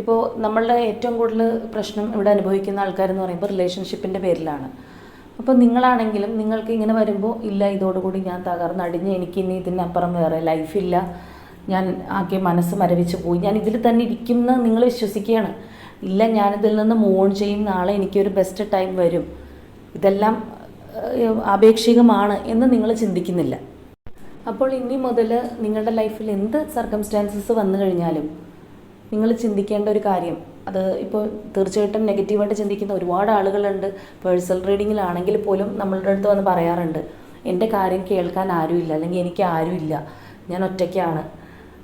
ഇപ്പോൾ നമ്മളുടെ ഏറ്റവും കൂടുതൽ പ്രശ്നം ഇവിടെ അനുഭവിക്കുന്ന ആൾക്കാരെന്ന് പറയുമ്പോൾ റിലേഷൻഷിപ്പിൻ്റെ പേരിലാണ്. അപ്പോൾ നിങ്ങളാണെങ്കിലും നിങ്ങൾക്ക് ഇങ്ങനെ വരുമ്പോൾ ഇല്ല, ഇതോടുകൂടി ഞാൻ തകർന്നടിഞ്ഞ് എനിക്കിനി ഇതിനപ്പുറം വേറെ ലൈഫില്ല, ഞാൻ ആകെ മനസ്സ് മരവിച്ച് പോയി, ഞാൻ ഇതിൽ തന്നെ ഇരിക്കുന്ന നിങ്ങൾ വിശ്വസിക്കുകയാണ്. ഇല്ല, ഞാനിതിൽ നിന്ന് മൂവ് ചെയ്യും, നാളെ എനിക്കൊരു ബെസ്റ്റ് ടൈം വരും, ഇതെല്ലാം ആപേക്ഷികമാണ് എന്ന് നിങ്ങൾ ചിന്തിക്കുന്നില്ല. അപ്പോൾ ഇനി മുതൽ നിങ്ങളുടെ ലൈഫിൽ എന്ത് സർക്കംസ്റ്റാൻസസ് വന്നു കഴിഞ്ഞാലും നിങ്ങൾ ചിന്തിക്കേണ്ട ഒരു കാര്യം, അത് ഇപ്പോൾ തീർച്ചയായിട്ടും നെഗറ്റീവായിട്ട് ചിന്തിക്കുന്ന ഒരുപാട് ആളുകളുണ്ട്. പേഴ്സണൽ റീഡിങ്ങിലാണെങ്കിൽ പോലും നമ്മളുടെ അടുത്ത് വന്ന് പറയാറുണ്ട്, എൻ്റെ കാര്യം കേൾക്കാൻ ആരുമില്ല, അല്ലെങ്കിൽ എനിക്ക് ആരുമില്ല, ഞാൻ ഒറ്റയ്ക്കാണ്,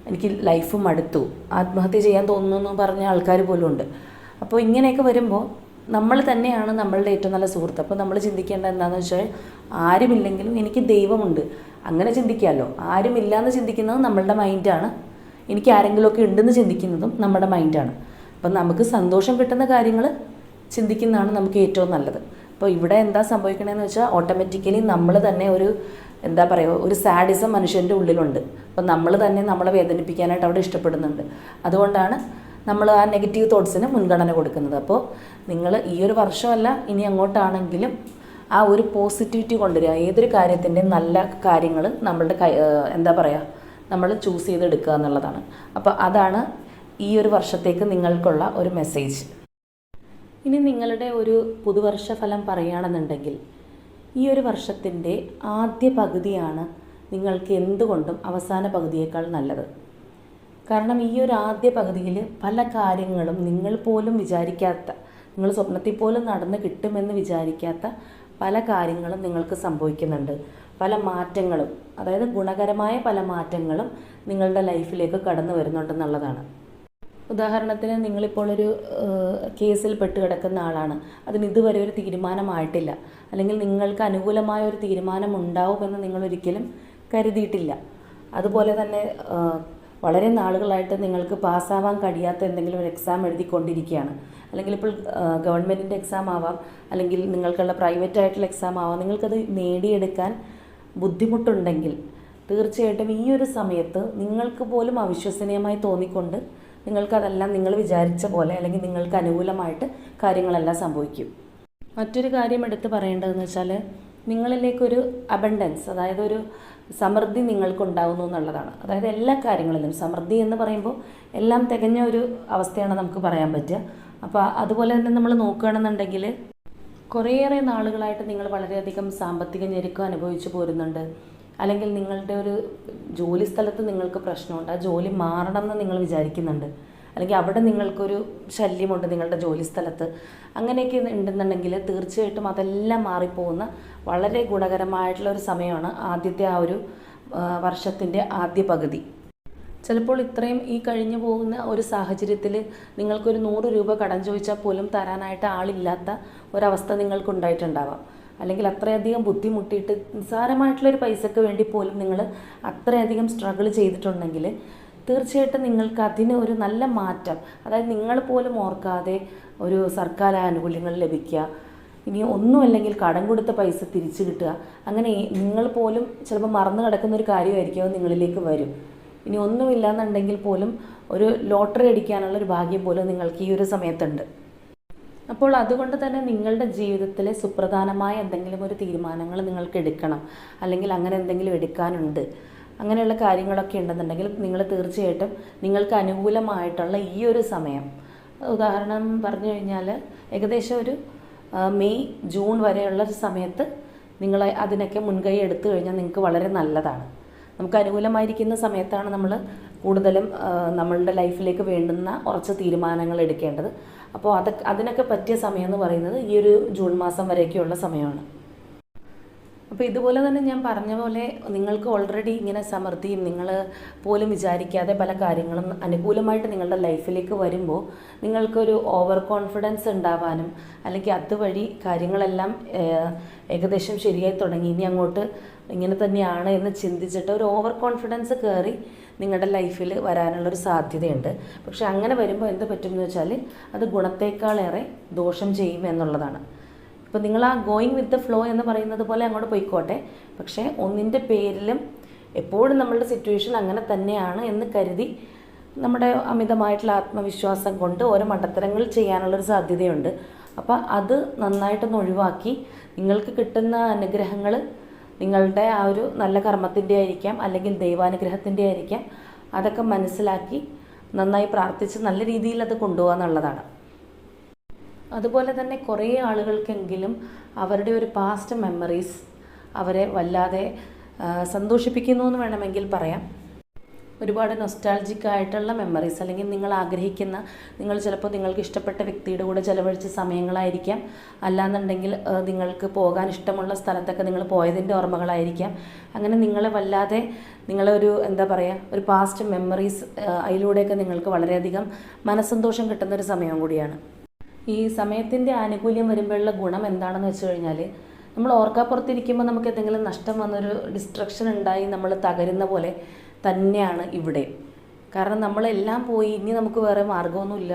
എനിക്ക് ലൈഫ് മടുത്തു, ആത്മഹത്യ ചെയ്യാൻ തോന്നുന്നു എന്ന് പറഞ്ഞ ആൾക്കാർ പോലും ഉണ്ട്. അപ്പോൾ ഇങ്ങനെയൊക്കെ വരുമ്പോൾ നമ്മൾ തന്നെയാണ് നമ്മളുടെ ഏറ്റവും നല്ല സുഹൃത്ത്. അപ്പോൾ നമ്മൾ ചിന്തിക്കേണ്ടത് എന്താണെന്ന് വെച്ചാൽ ആരുമില്ലെങ്കിലും എനിക്ക് ദൈവമുണ്ട്, അങ്ങനെ ചിന്തിക്കാമല്ലോ. ആരുമില്ലയെന്ന് ചിന്തിക്കുന്നത് നമ്മളുടെ മൈൻഡാണ്, എനിക്ക് ആരെങ്കിലുമൊക്കെ ഉണ്ടെന്ന് ചിന്തിക്കുന്നതും നമ്മുടെ മൈൻഡാണ്. അപ്പം നമുക്ക് സന്തോഷം കിട്ടുന്ന കാര്യങ്ങൾ ചിന്തിക്കുന്നതാണ് നമുക്ക് ഏറ്റവും നല്ലത്. അപ്പോൾ ഇവിടെ എന്താ സംഭവിക്കണമെന്ന് വെച്ചാൽ ഓട്ടോമാറ്റിക്കലി നമ്മൾ തന്നെ എന്താ പറയുക, ഒരു സാഡിസം മനുഷ്യൻ്റെ ഉള്ളിലുണ്ട്. അപ്പം നമ്മൾ തന്നെ നമ്മളെ വേദനിപ്പിക്കാനായിട്ട് അവിടെ ഇഷ്ടപ്പെടുന്നുണ്ട്. അതുകൊണ്ടാണ് നമ്മൾ ആ നെഗറ്റീവ് തോട്ട്സിന് മുൻഗണന കൊടുക്കുന്നത്. അപ്പോൾ നിങ്ങൾ ഈ ഒരു വർഷമല്ല, ഇനി അങ്ങോട്ടാണെങ്കിലും ആ ഒരു പോസിറ്റിവിറ്റി കൊണ്ടുവരിക. ഏതൊരു കാര്യത്തിൻ്റെ നല്ല കാര്യങ്ങൾ നമ്മളുടെ എന്താ പറയുക, നമ്മൾ ചൂസ് ചെയ്തെടുക്കുക എന്നുള്ളതാണ്. അപ്പോൾ അതാണ് ഈ ഒരു വർഷത്തേക്ക് നിങ്ങൾക്കുള്ള ഒരു മെസ്സേജ്. ഇനി നിങ്ങളുടെ ഒരു പുതുവർഷ ഫലം പറയുകയാണെന്നുണ്ടെങ്കിൽ ഈ ഒരു വർഷത്തിൻ്റെ ആദ്യ പകുതിയാണ് നിങ്ങൾക്ക് എന്തുകൊണ്ടും അവസാന പകുതിയേക്കാൾ നല്ലത്. കാരണം ഈ ഒരു ആദ്യ പകുതിയിൽ പല കാര്യങ്ങളും നിങ്ങൾ പോലും വിചാരിക്കാത്ത, നിങ്ങൾ സ്വപ്നത്തിൽ പോലും നടന്ന് കിട്ടുമെന്ന് വിചാരിക്കാത്ത പല കാര്യങ്ങളും നിങ്ങൾക്ക് സംഭവിക്കുന്നുണ്ട്. പല മാറ്റങ്ങളും, അതായത് ഗുണകരമായ പല മാറ്റങ്ങളും നിങ്ങളുടെ ലൈഫിലേക്ക് കടന്നു വരുന്നുണ്ടെന്നുള്ളതാണ്. ഉദാഹരണത്തിന് നിങ്ങളിപ്പോൾ ഒരു കേസിൽ പെട്ട് കിടക്കുന്ന ആളാണ്, അതിന് ഇതുവരെ ഒരു തീരുമാനമായിട്ടില്ല, അല്ലെങ്കിൽ നിങ്ങൾക്ക് അനുകൂലമായ ഒരു തീരുമാനം ഉണ്ടാവുമെന്ന് നിങ്ങളൊരിക്കലും കരുതിയിട്ടില്ല. അതുപോലെ തന്നെ വളരെ നാളുകളായിട്ട് നിങ്ങൾക്ക് പാസ്സാവാൻ കഴിയാത്ത എന്തെങ്കിലും ഒരു എക്സാം എഴുതിക്കൊണ്ടിരിക്കുകയാണ്, അല്ലെങ്കിൽ ഇപ്പോൾ ഗവൺമെൻറ്റിൻ്റെ എക്സാം ആവാം, അല്ലെങ്കിൽ നിങ്ങൾക്കുള്ള പ്രൈവറ്റ് ആയിട്ടുള്ള എക്സാം ആവാം. നിങ്ങൾക്കത് നേടിയെടുക്കാൻ ബുദ്ധിമുട്ടുണ്ടെങ്കിൽ തീർച്ചയായിട്ടും ഈ ഒരു സമയത്ത് നിങ്ങൾക്ക് പോലും അവിശ്വസനീയമായി തോന്നിക്കൊണ്ട് നിങ്ങൾക്കതെല്ലാം നിങ്ങൾ വിചാരിച്ച പോലെ അല്ലെങ്കിൽ നിങ്ങൾക്ക് അനുകൂലമായിട്ട് കാര്യങ്ങളെല്ലാം സംഭവിക്കും. മറ്റൊരു കാര്യം എടുത്ത് പറയേണ്ടതെന്ന് വെച്ചാൽ നിങ്ങളിലേക്കൊരു അബണ്ടൻസ്, അതായത് ഒരു സമൃദ്ധി നിങ്ങൾക്കുണ്ടാകുന്നു എന്നുള്ളതാണ്. അതായത് എല്ലാ കാര്യങ്ങളിലും സമൃദ്ധി എന്ന് പറയുമ്പോൾ എല്ലാം തികഞ്ഞ ഒരു അവസ്ഥയാണ് നമുക്ക് പറയാൻ പറ്റുക. അപ്പോൾ അതുപോലെ തന്നെ നമ്മൾ നോക്കുകയാണെന്നുണ്ടെങ്കിൽ കുറേയേറെ നാളുകളായിട്ട് നിങ്ങൾ വളരെയധികം സാമ്പത്തിക ഞെരുക്കം അനുഭവിച്ചു പോരുന്നുണ്ട്, അല്ലെങ്കിൽ നിങ്ങളുടെ ഒരു ജോലി സ്ഥലത്ത് നിങ്ങൾക്ക് പ്രശ്നമുണ്ട്, ആ ജോലി മാറണം എന്ന് നിങ്ങൾ വിചാരിക്കുന്നുണ്ട്, അല്ലെങ്കിൽ അവിടെ നിങ്ങൾക്കൊരു ശല്യമുണ്ട് നിങ്ങളുടെ ജോലി സ്ഥലത്ത്, അങ്ങനെയൊക്കെ ഉണ്ടെന്നുണ്ടെങ്കിൽ തീർച്ചയായിട്ടും അതെല്ലാം മാറിപ്പോകുന്ന വളരെ ഗുണകരമായിട്ടുള്ള ഒരു സമയമാണ് ആദ്യത്തെ ആ ഒരു വർഷത്തിൻ്റെ ആദ്യ പകുതി. ചിലപ്പോൾ ഇത്രയും ഈ കഴിഞ്ഞു പോകുന്ന ഒരു സാഹചര്യത്തിൽ നിങ്ങൾക്കൊരു 100 രൂപ കടം ചോദിച്ചാൽ പോലും തരാനായിട്ട് ആളില്ലാത്ത ഒരവസ്ഥ നിങ്ങൾക്കുണ്ടായിട്ടുണ്ടാവാം. അല്ലെങ്കിൽ അത്രയധികം ബുദ്ധിമുട്ടിയിട്ട് നിസ്സാരമായിട്ടുള്ളൊരു പൈസയ്ക്ക് വേണ്ടി പോലും നിങ്ങൾ അത്രയധികം സ്ട്രഗിൾ ചെയ്തിട്ടുണ്ടെങ്കിൽ തീർച്ചയായിട്ടും നിങ്ങൾക്ക് അതിന് ഒരു നല്ല മാറ്റം, അതായത് നിങ്ങൾ പോലും ഓർക്കാതെ ഒരു സർക്കാർ ആനുകൂല്യങ്ങൾ ലഭിക്കുക, ഇനി ഒന്നുമല്ലെങ്കിൽ കടം കൊടുത്ത പൈസ തിരിച്ചു കിട്ടുക, അങ്ങനെ നിങ്ങൾ പോലും ചിലപ്പോൾ മറന്നു കിടക്കുന്ന ഒരു കാര്യമായിരിക്കും അത് നിങ്ങളിലേക്ക് വരും. ഇനി ഒന്നുമില്ലാന്നുണ്ടെങ്കിൽ പോലും ഒരു ലോട്ടറി അടിക്കാനുള്ളൊരു ഭാഗ്യം പോലും നിങ്ങൾക്ക് ഈ ഒരു സമയത്തുണ്ട്. അപ്പോൾ അതുകൊണ്ട് തന്നെ നിങ്ങളുടെ ജീവിതത്തിലെ സുപ്രധാനമായ എന്തെങ്കിലും ഒരു തീരുമാനങ്ങൾ നിങ്ങൾക്ക് എടുക്കണം, അല്ലെങ്കിൽ അങ്ങനെ എന്തെങ്കിലും എടുക്കാനുണ്ട്, അങ്ങനെയുള്ള കാര്യങ്ങളൊക്കെ ഉണ്ടെന്നുണ്ടെങ്കിൽ നിങ്ങൾ തീർച്ചയായിട്ടും നിങ്ങൾക്ക് അനുകൂലമായിട്ടുള്ള ഈ ഒരു സമയം, ഉദാഹരണം പറഞ്ഞു കഴിഞ്ഞാൽ ഏകദേശം ഒരു മെയ് ജൂൺ വരെയുള്ള ഒരു സമയത്ത് നിങ്ങൾ അതിനൊക്കെ മുൻകൈ എടുത്തു കഴിഞ്ഞാൽ നിങ്ങൾക്ക് വളരെ നല്ലതാണ്. നമുക്ക് അനുകൂലമായിരിക്കുന്ന സമയത്താണ് നമ്മൾ കൂടുതലും നമ്മളുടെ ലൈഫിലേക്ക് വേണ്ടുന്ന ഉറച്ച തീരുമാനങ്ങൾ എടുക്കേണ്ടത്. അപ്പോൾ അതിനൊക്കെ പറ്റിയ സമയം എന്ന് പറയുന്നത് ഈ ഒരു ജൂൺ മാസം വരെയൊക്കെയുള്ള സമയമാണ്. അപ്പോൾ ഇതുപോലെ തന്നെ ഞാൻ പറഞ്ഞ പോലെ നിങ്ങൾക്ക് ഓൾറെഡി ഇങ്ങനെ സമൃദ്ധിയും നിങ്ങൾ പോലും വിചാരിക്കാതെ പല കാര്യങ്ങളും അനുകൂലമായിട്ട് നിങ്ങളുടെ ലൈഫിലേക്ക് വരുമ്പോൾ നിങ്ങൾക്കൊരു ഓവർ കോൺഫിഡൻസ് ഉണ്ടാവാനും, അല്ലെങ്കിൽ അതുവഴി കാര്യങ്ങളെല്ലാം ഏകദേശം ശരിയായി തുടങ്ങി, ഇനി അങ്ങോട്ട് ഇങ്ങനെ തന്നെയാണ് എന്ന് ചിന്തിച്ചിട്ട് ഒരു ഓവർ കോൺഫിഡൻസ് കയറി നിങ്ങളുടെ ലൈഫിൽ വരാനുള്ളൊരു സാധ്യതയുണ്ട്. പക്ഷെ അങ്ങനെ വരുമ്പോൾ എന്ത് പറ്റുമെന്ന് വെച്ചാൽ അത് ഗുണത്തേക്കാളേറെ ദോഷം ചെയ്യും എന്നുള്ളതാണ്. ഇപ്പോൾ നിങ്ങൾ ആ ഗോയിങ് വിത്ത് ദ ഫ്ലോ എന്ന് പറയുന്നത് പോലെ അങ്ങോട്ട് പോയിക്കോട്ടെ, പക്ഷേ ഒന്നിൻ്റെ പേരിലും എപ്പോഴും നമ്മളുടെ സിറ്റുവേഷൻ അങ്ങനെ തന്നെയാണ് എന്ന് കരുതി നമ്മുടെ അമിതമായിട്ടുള്ള ആത്മവിശ്വാസം കൊണ്ട് ഓരോ മണ്ടത്തരങ്ങൾ ചെയ്യാനുള്ളൊരു സാധ്യതയുണ്ട്. അപ്പോൾ അത് നന്നായിട്ടൊന്ന് ഒഴിവാക്കി നിങ്ങൾക്ക് കിട്ടുന്ന അനുഗ്രഹങ്ങൾ നിങ്ങളുടെ ആ ഒരു നല്ല കർമ്മത്തിൻ്റെ ആയിരിക്കാം, അല്ലെങ്കിൽ ദൈവാനുഗ്രഹത്തിൻ്റെ ആയിരിക്കാം, അതൊക്കെ മനസ്സിലാക്കി നന്നായി പ്രാർത്ഥിച്ച് നല്ല രീതിയിൽ അത് കൊണ്ടുപോകുക എന്നുള്ളതാണ്. അതുപോലെ തന്നെ കുറേ ആളുകൾക്കെങ്കിലും അവരുടെ ഒരു പാസ്റ്റ് മെമ്മറീസ് അവരെ വല്ലാതെ സന്തോഷിപ്പിക്കുന്നു എന്ന് വേണമെങ്കിൽ പറയാം. ഒരുപാട് നൊസ്റ്റാൾജിക് ആയിട്ടുള്ള മെമ്മറീസ്, അല്ലെങ്കിൽ നിങ്ങൾ ആഗ്രഹിക്കുന്ന, നിങ്ങൾ ചിലപ്പോൾ നിങ്ങൾക്ക് ഇഷ്ടപ്പെട്ട വ്യക്തിയുടെ കൂടെ ചിലവഴിച്ച സമയങ്ങളായിരിക്കാം, അല്ലാന്നുണ്ടെങ്കിൽ നിങ്ങൾക്ക് പോകാൻ ഇഷ്ടമുള്ള സ്ഥലത്തൊക്കെ നിങ്ങൾ പോയതിൻ്റെ ഓർമ്മകളായിരിക്കാം. അങ്ങനെ നിങ്ങളെ വല്ലാതെ നിങ്ങളൊരു എന്താ പറയുക, ഒരു പാസ്റ്റ് മെമ്മറീസ് അതിലൂടെയൊക്കെ നിങ്ങൾക്ക് വളരെയധികം മനസ്സന്തോഷം കിട്ടുന്നൊരു സമയം കൂടിയാണ്. ഈ സമയത്തിൻ്റെ ആനുകൂല്യം വരുമ്പോഴുള്ള ഗുണം എന്താണെന്ന് വെച്ച് കഴിഞ്ഞാൽ, നമ്മൾ ഓർക്കാപ്പുറത്തിരിക്കുമ്പോൾ നമുക്ക് എന്തെങ്കിലും നഷ്ടം വന്നൊരു ഡിസ്ട്രക്ഷൻ ഉണ്ടായി നമ്മൾ തകരുന്ന പോലെ തന്നെയാണ് ഇവിടെ. കാരണം നമ്മളെല്ലാം പോയി, ഇനി നമുക്ക് വേറെ മാർഗ്ഗമൊന്നുമില്ല,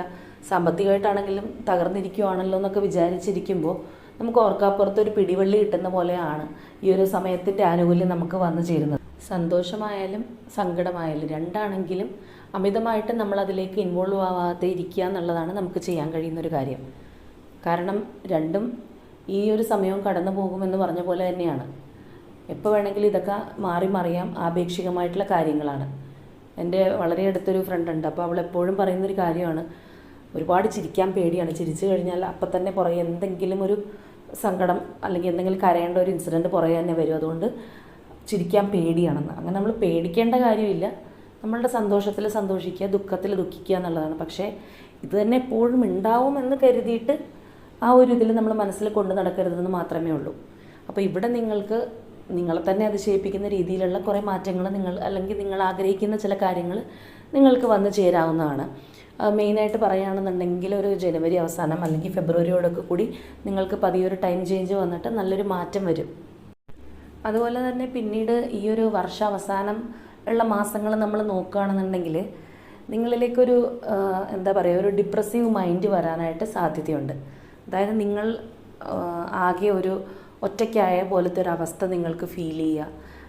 സാമ്പത്തികമായിട്ടാണെങ്കിലും തകർന്നിരിക്കുവാണല്ലോ എന്നൊക്കെ വിചാരിച്ചിരിക്കുമ്പോൾ നമുക്ക് ഓർക്കാപ്പുറത്തൊരു പിടിവള്ളി കിട്ടുന്ന പോലെയാണ് ഈ ഒരു സമയത്തിൻ്റെ ആനുകൂല്യം നമുക്ക് വന്നു ചേരുന്നത്. സന്തോഷമായാലും സങ്കടമായാലും രണ്ടാണെങ്കിലും അമിതമായിട്ട് നമ്മളതിലേക്ക് ഇൻവോൾവ് ആവാതെ ഇരിക്കുക എന്നുള്ളതാണ് നമുക്ക് ചെയ്യാൻ കഴിയുന്നൊരു കാര്യം. കാരണം രണ്ടും ഈ ഒരു സമയവും കടന്നു പോകുമെന്ന് പറഞ്ഞ പോലെ തന്നെയാണ്. എപ്പോൾ വേണമെങ്കിലും ഇതൊക്കെ മാറി മറിയാം, ആപേക്ഷികമായിട്ടുള്ള കാര്യങ്ങളാണ്. എൻ്റെ വളരെ അടുത്തൊരു ഫ്രണ്ട് ഉണ്ട്, അപ്പോൾ അവൾ എപ്പോഴും പറയുന്നൊരു കാര്യമാണ്, ഒരുപാട് ചിരിക്കാൻ പേടിയാണ്, ചിരിച്ചു കഴിഞ്ഞാൽ അപ്പം തന്നെ പുറകെ എന്തെങ്കിലും ഒരു സങ്കടം അല്ലെങ്കിൽ എന്തെങ്കിലും കരയേണ്ട ഒരു ഇൻസിഡൻറ്റ് പുറകെ തന്നെ വരും, അതുകൊണ്ട് ചിരിക്കാൻ പേടിയാണെന്ന്. അങ്ങനെ നമ്മൾ പേടിക്കേണ്ട കാര്യമില്ല, നമ്മളുടെ സന്തോഷത്തിൽ സന്തോഷിക്കുക, ദുഃഖത്തിൽ ദുഃഖിക്കുക എന്നുള്ളതാണ്. പക്ഷേ ഇത് തന്നെ എപ്പോഴും ഉണ്ടാവുമെന്ന് കരുതിയിട്ട് ആ ഒരു ഇതിൽ നമ്മൾ മനസ്സിൽ കൊണ്ട് നടക്കരുതെന്ന് മാത്രമേ ഉള്ളൂ. അപ്പോൾ ഇവിടെ നിങ്ങൾക്ക് നിങ്ങളെ തന്നെ അതിശയിപ്പിക്കുന്ന രീതിയിലുള്ള കുറേ മാറ്റങ്ങൾ അല്ലെങ്കിൽ നിങ്ങൾ ആഗ്രഹിക്കുന്ന ചില കാര്യങ്ങൾ നിങ്ങൾക്ക് വന്നു ചേരാവുന്നതാണ്. മെയിനായിട്ട് പറയുകയാണെന്നുണ്ടെങ്കിൽ ഒരു ജനുവരി അവസാനം അല്ലെങ്കിൽ ഫെബ്രുവരിയോടൊക്കെ കൂടി നിങ്ങൾക്ക് പതിയൊരു ടൈം ചേഞ്ച് വന്നിട്ട് നല്ലൊരു മാറ്റം വരും. അതുപോലെ തന്നെ പിന്നീട് ഈ ഒരു വർഷാവസാനം ഉള്ള മാസങ്ങൾ നമ്മൾ നോക്കുകയാണെന്നുണ്ടെങ്കിൽ നിങ്ങളിലേക്കൊരു എന്താ പറയുക, ഒരു ഡിപ്രസീവ് മൈൻഡ് വരാനായിട്ട് സാധ്യതയുണ്ട്. അതായത് നിങ്ങൾ ആകെ ഒരു ഒറ്റയ്ക്കായ പോലത്തെ ഒരു അവസ്ഥ നിങ്ങൾക്ക് ഫീൽ ചെയ്യുക,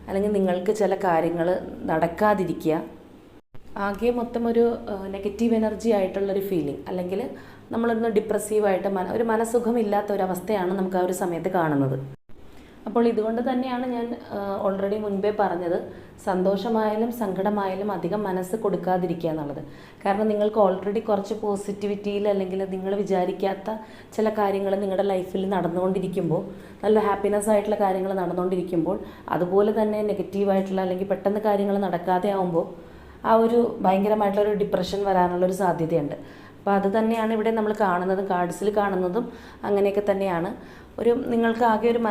അല്ലെങ്കിൽ നിങ്ങൾക്ക് ചില കാര്യങ്ങൾ നടക്കാതിരിക്കുക, ആകെ മൊത്തം ഒരു നെഗറ്റീവ് എനർജി ആയിട്ടുള്ളൊരു ഫീലിംഗ്, അല്ലെങ്കിൽ നമ്മളൊന്ന് ഡിപ്രസീവായിട്ട് ഒരു മനസ്സുഖമില്ലാത്ത ഒരവസ്ഥയാണ് നമുക്ക് ആ ഒരു സമയത്ത് കാണുന്നത്. അപ്പോൾ ഇതുകൊണ്ട് തന്നെയാണ് ഞാൻ ഓൾറെഡി മുൻപേ പറഞ്ഞത്, സന്തോഷമായാലും സങ്കടമായാലും അധികം മനസ്സ് കൊടുക്കാതിരിക്കുക എന്നുള്ളത്. കാരണം നിങ്ങൾക്ക് ഓൾറെഡി കുറച്ച് പോസിറ്റിവിറ്റിയിൽ അല്ലെങ്കിൽ നിങ്ങൾ വിചാരിക്കാത്ത ചില കാര്യങ്ങൾ നിങ്ങളുടെ ലൈഫിൽ നടന്നുകൊണ്ടിരിക്കുമ്പോൾ, നല്ല ഹാപ്പിനെസ് ആയിട്ടുള്ള കാര്യങ്ങൾ നടന്നുകൊണ്ടിരിക്കുമ്പോൾ, അതുപോലെ തന്നെ നെഗറ്റീവായിട്ടുള്ള അല്ലെങ്കിൽ പെട്ടെന്ന് കാര്യങ്ങൾ നടക്കാതെ ആകുമ്പോൾ ആ ഒരു ഭയങ്കരമായിട്ടുള്ളൊരു ഡിപ്രഷൻ വരാനുള്ളൊരു സാധ്യതയുണ്ട്. അപ്പോൾ അത് തന്നെയാണ് ഇവിടെ നമ്മൾ കാണുന്നതും കാർഡ്സിൽ കാണുന്നതും അങ്ങനെയൊക്കെ തന്നെയാണ്. നിങ്ങൾക്ക് ആകെ ഒരു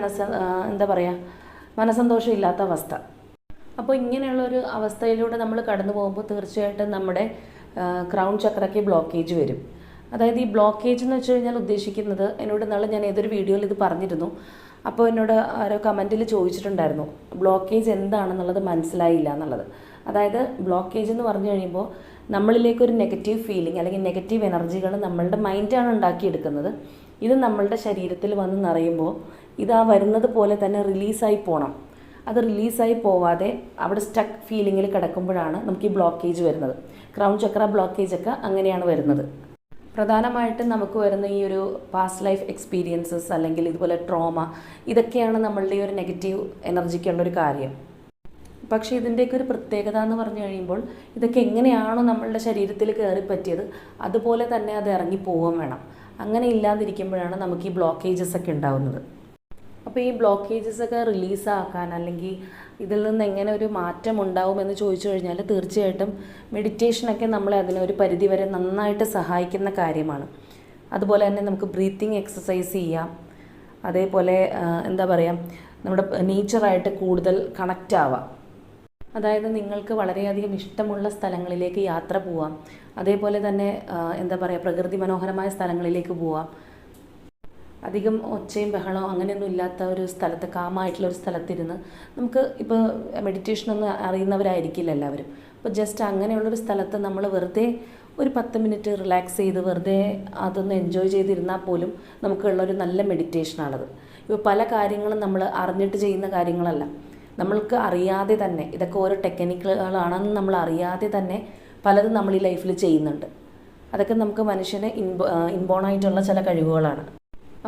എന്താ പറയുക, മനസ്സന്തോഷം ഇല്ലാത്ത അവസ്ഥ. അപ്പോൾ ഇങ്ങനെയുള്ളൊരു അവസ്ഥയിലൂടെ നമ്മൾ കടന്നു പോകുമ്പോൾ തീർച്ചയായിട്ടും നമ്മുടെ ക്രൗൺ ചക്രയ്ക്ക് ബ്ലോക്കേജ് വരും. അതായത് ഈ ബ്ലോക്കേജ് എന്ന് വെച്ച് കഴിഞ്ഞാൽ ഉദ്ദേശിക്കുന്നത്, എന്നോട് നാളെ ഞാൻ ഏതൊരു വീഡിയോയിൽ ഇത് പറഞ്ഞിരുന്നു. അപ്പോൾ എന്നോട് ആരോ കമൻറ്റിൽ ചോദിച്ചിട്ടുണ്ടായിരുന്നു ബ്ലോക്കേജ് എന്താണെന്നുള്ളത് മനസ്സിലായില്ല എന്നുള്ളത്. അതായത് ബ്ലോക്കേജ് എന്ന് പറഞ്ഞു കഴിയുമ്പോൾ നമ്മളിലേക്കൊരു നെഗറ്റീവ് ഫീലിംഗ് അല്ലെങ്കിൽ നെഗറ്റീവ് എനർജികൾ നമ്മളുടെ മൈൻഡാണ് ഉണ്ടാക്കിയെടുക്കുന്നത്. ഇത് നമ്മളുടെ ശരീരത്തിൽ വന്ന് നിറയുമ്പോൾ ഇതാ വരുന്നത് പോലെ തന്നെ റിലീസായി പോകണം. അത് റിലീസായി പോവാതെ അവിടെ സ്റ്റക്ക് ഫീലിങ്ങിൽ കിടക്കുമ്പോഴാണ് നമുക്ക് ഈ ബ്ലോക്കേജ് വരുന്നത്. ക്രൗൺ ചക്ര ബ്ലോക്കേജൊക്കെ അങ്ങനെയാണ് വരുന്നത്. പ്രധാനമായിട്ടും നമുക്ക് വരുന്ന ഈ ഒരു പാസ്റ്റ് ലൈഫ് എക്സ്പീരിയൻസസ് അല്ലെങ്കിൽ ഇതുപോലെ ട്രോമ, ഇതൊക്കെയാണ് നമ്മളുടെ ഈ ഒരു നെഗറ്റീവ് എനർജിക്കുള്ളൊരു കാര്യം. പക്ഷേ ഇതിൻ്റെയൊക്കെ ഒരു പ്രത്യേകത എന്ന് പറഞ്ഞു കഴിയുമ്പോൾ ഇതൊക്കെ എങ്ങനെയാണോ നമ്മളുടെ ശരീരത്തിൽ കയറി പറ്റിയത് അതുപോലെ തന്നെ അത് ഇറങ്ങി പോവുകയും വേണം. അങ്ങനെ ഇല്ലാതിരിക്കുമ്പോഴാണ് നമുക്ക് ഈ ബ്ലോക്കേജസ് ഒക്കെ ഉണ്ടാവുന്നത്. അപ്പോൾ ഈ ബ്ലോക്കേജസ് ഒക്കെ റിലീസാക്കാൻ അല്ലെങ്കിൽ ഇതിൽ നിന്ന് എങ്ങനെ ഒരു മാറ്റം ഉണ്ടാവുമെന്ന് ചോദിച്ചു കഴിഞ്ഞാൽ തീർച്ചയായിട്ടും മെഡിറ്റേഷനൊക്കെ നമ്മളെ അതിനൊരു പരിധിവരെ നന്നായിട്ട് സഹായിക്കുന്ന കാര്യമാണ്. അതുപോലെ തന്നെ നമുക്ക് ബ്രീത്തിങ് എക്സസൈസ് ചെയ്യാം. അതേപോലെ എന്താ പറയുക, നമ്മുടെ നേച്ചറായിട്ട് കൂടുതൽ കണക്റ്റ് ആവാം. അതായത് നിങ്ങൾക്ക് വളരെയധികം ഇഷ്ടമുള്ള സ്ഥലങ്ങളിലേക്ക് യാത്ര പോവാം. അതേപോലെ തന്നെ എന്താ പറയുക, പ്രകൃതി മനോഹരമായ സ്ഥലങ്ങളിലേക്ക് പോവാം. അധികം ഒച്ചയും ബഹളവും അങ്ങനെയൊന്നും ഇല്ലാത്ത ഒരു സ്ഥലത്ത്, കാമായിട്ടുള്ളൊരു സ്ഥലത്തിരുന്ന് നമുക്ക് ഇപ്പോൾ മെഡിറ്റേഷനൊന്നും അറിയുന്നവരായിരിക്കില്ല എല്ലാവരും. അപ്പോൾ ജസ്റ്റ് അങ്ങനെയുള്ളൊരു സ്ഥലത്ത് നമ്മൾ വെറുതെ ഒരു 10 മിനിറ്റ് റിലാക്സ് ചെയ്ത് വെറുതെ അതൊന്ന് എൻജോയ് ചെയ്തിരുന്നാൽ പോലും നമുക്കുള്ളൊരു നല്ല മെഡിറ്റേഷനാണത്. ഇപ്പോൾ പല കാര്യങ്ങളും നമ്മൾ അറിഞ്ഞിട്ട് ചെയ്യുന്ന കാര്യങ്ങളല്ല, നമ്മൾക്ക് അറിയാതെ തന്നെ ഇതൊക്കെ ഓരോ ടെക്നിക്കുകളാണെന്ന് നമ്മൾ അറിയാതെ തന്നെ പലതും നമ്മൾ ഈ ലൈഫിൽ ചെയ്യുന്നുണ്ട്. അതൊക്കെ നമുക്ക് മനുഷ്യന് ഇൻബോണായിട്ടുള്ള ചില കഴിവുകളാണ്.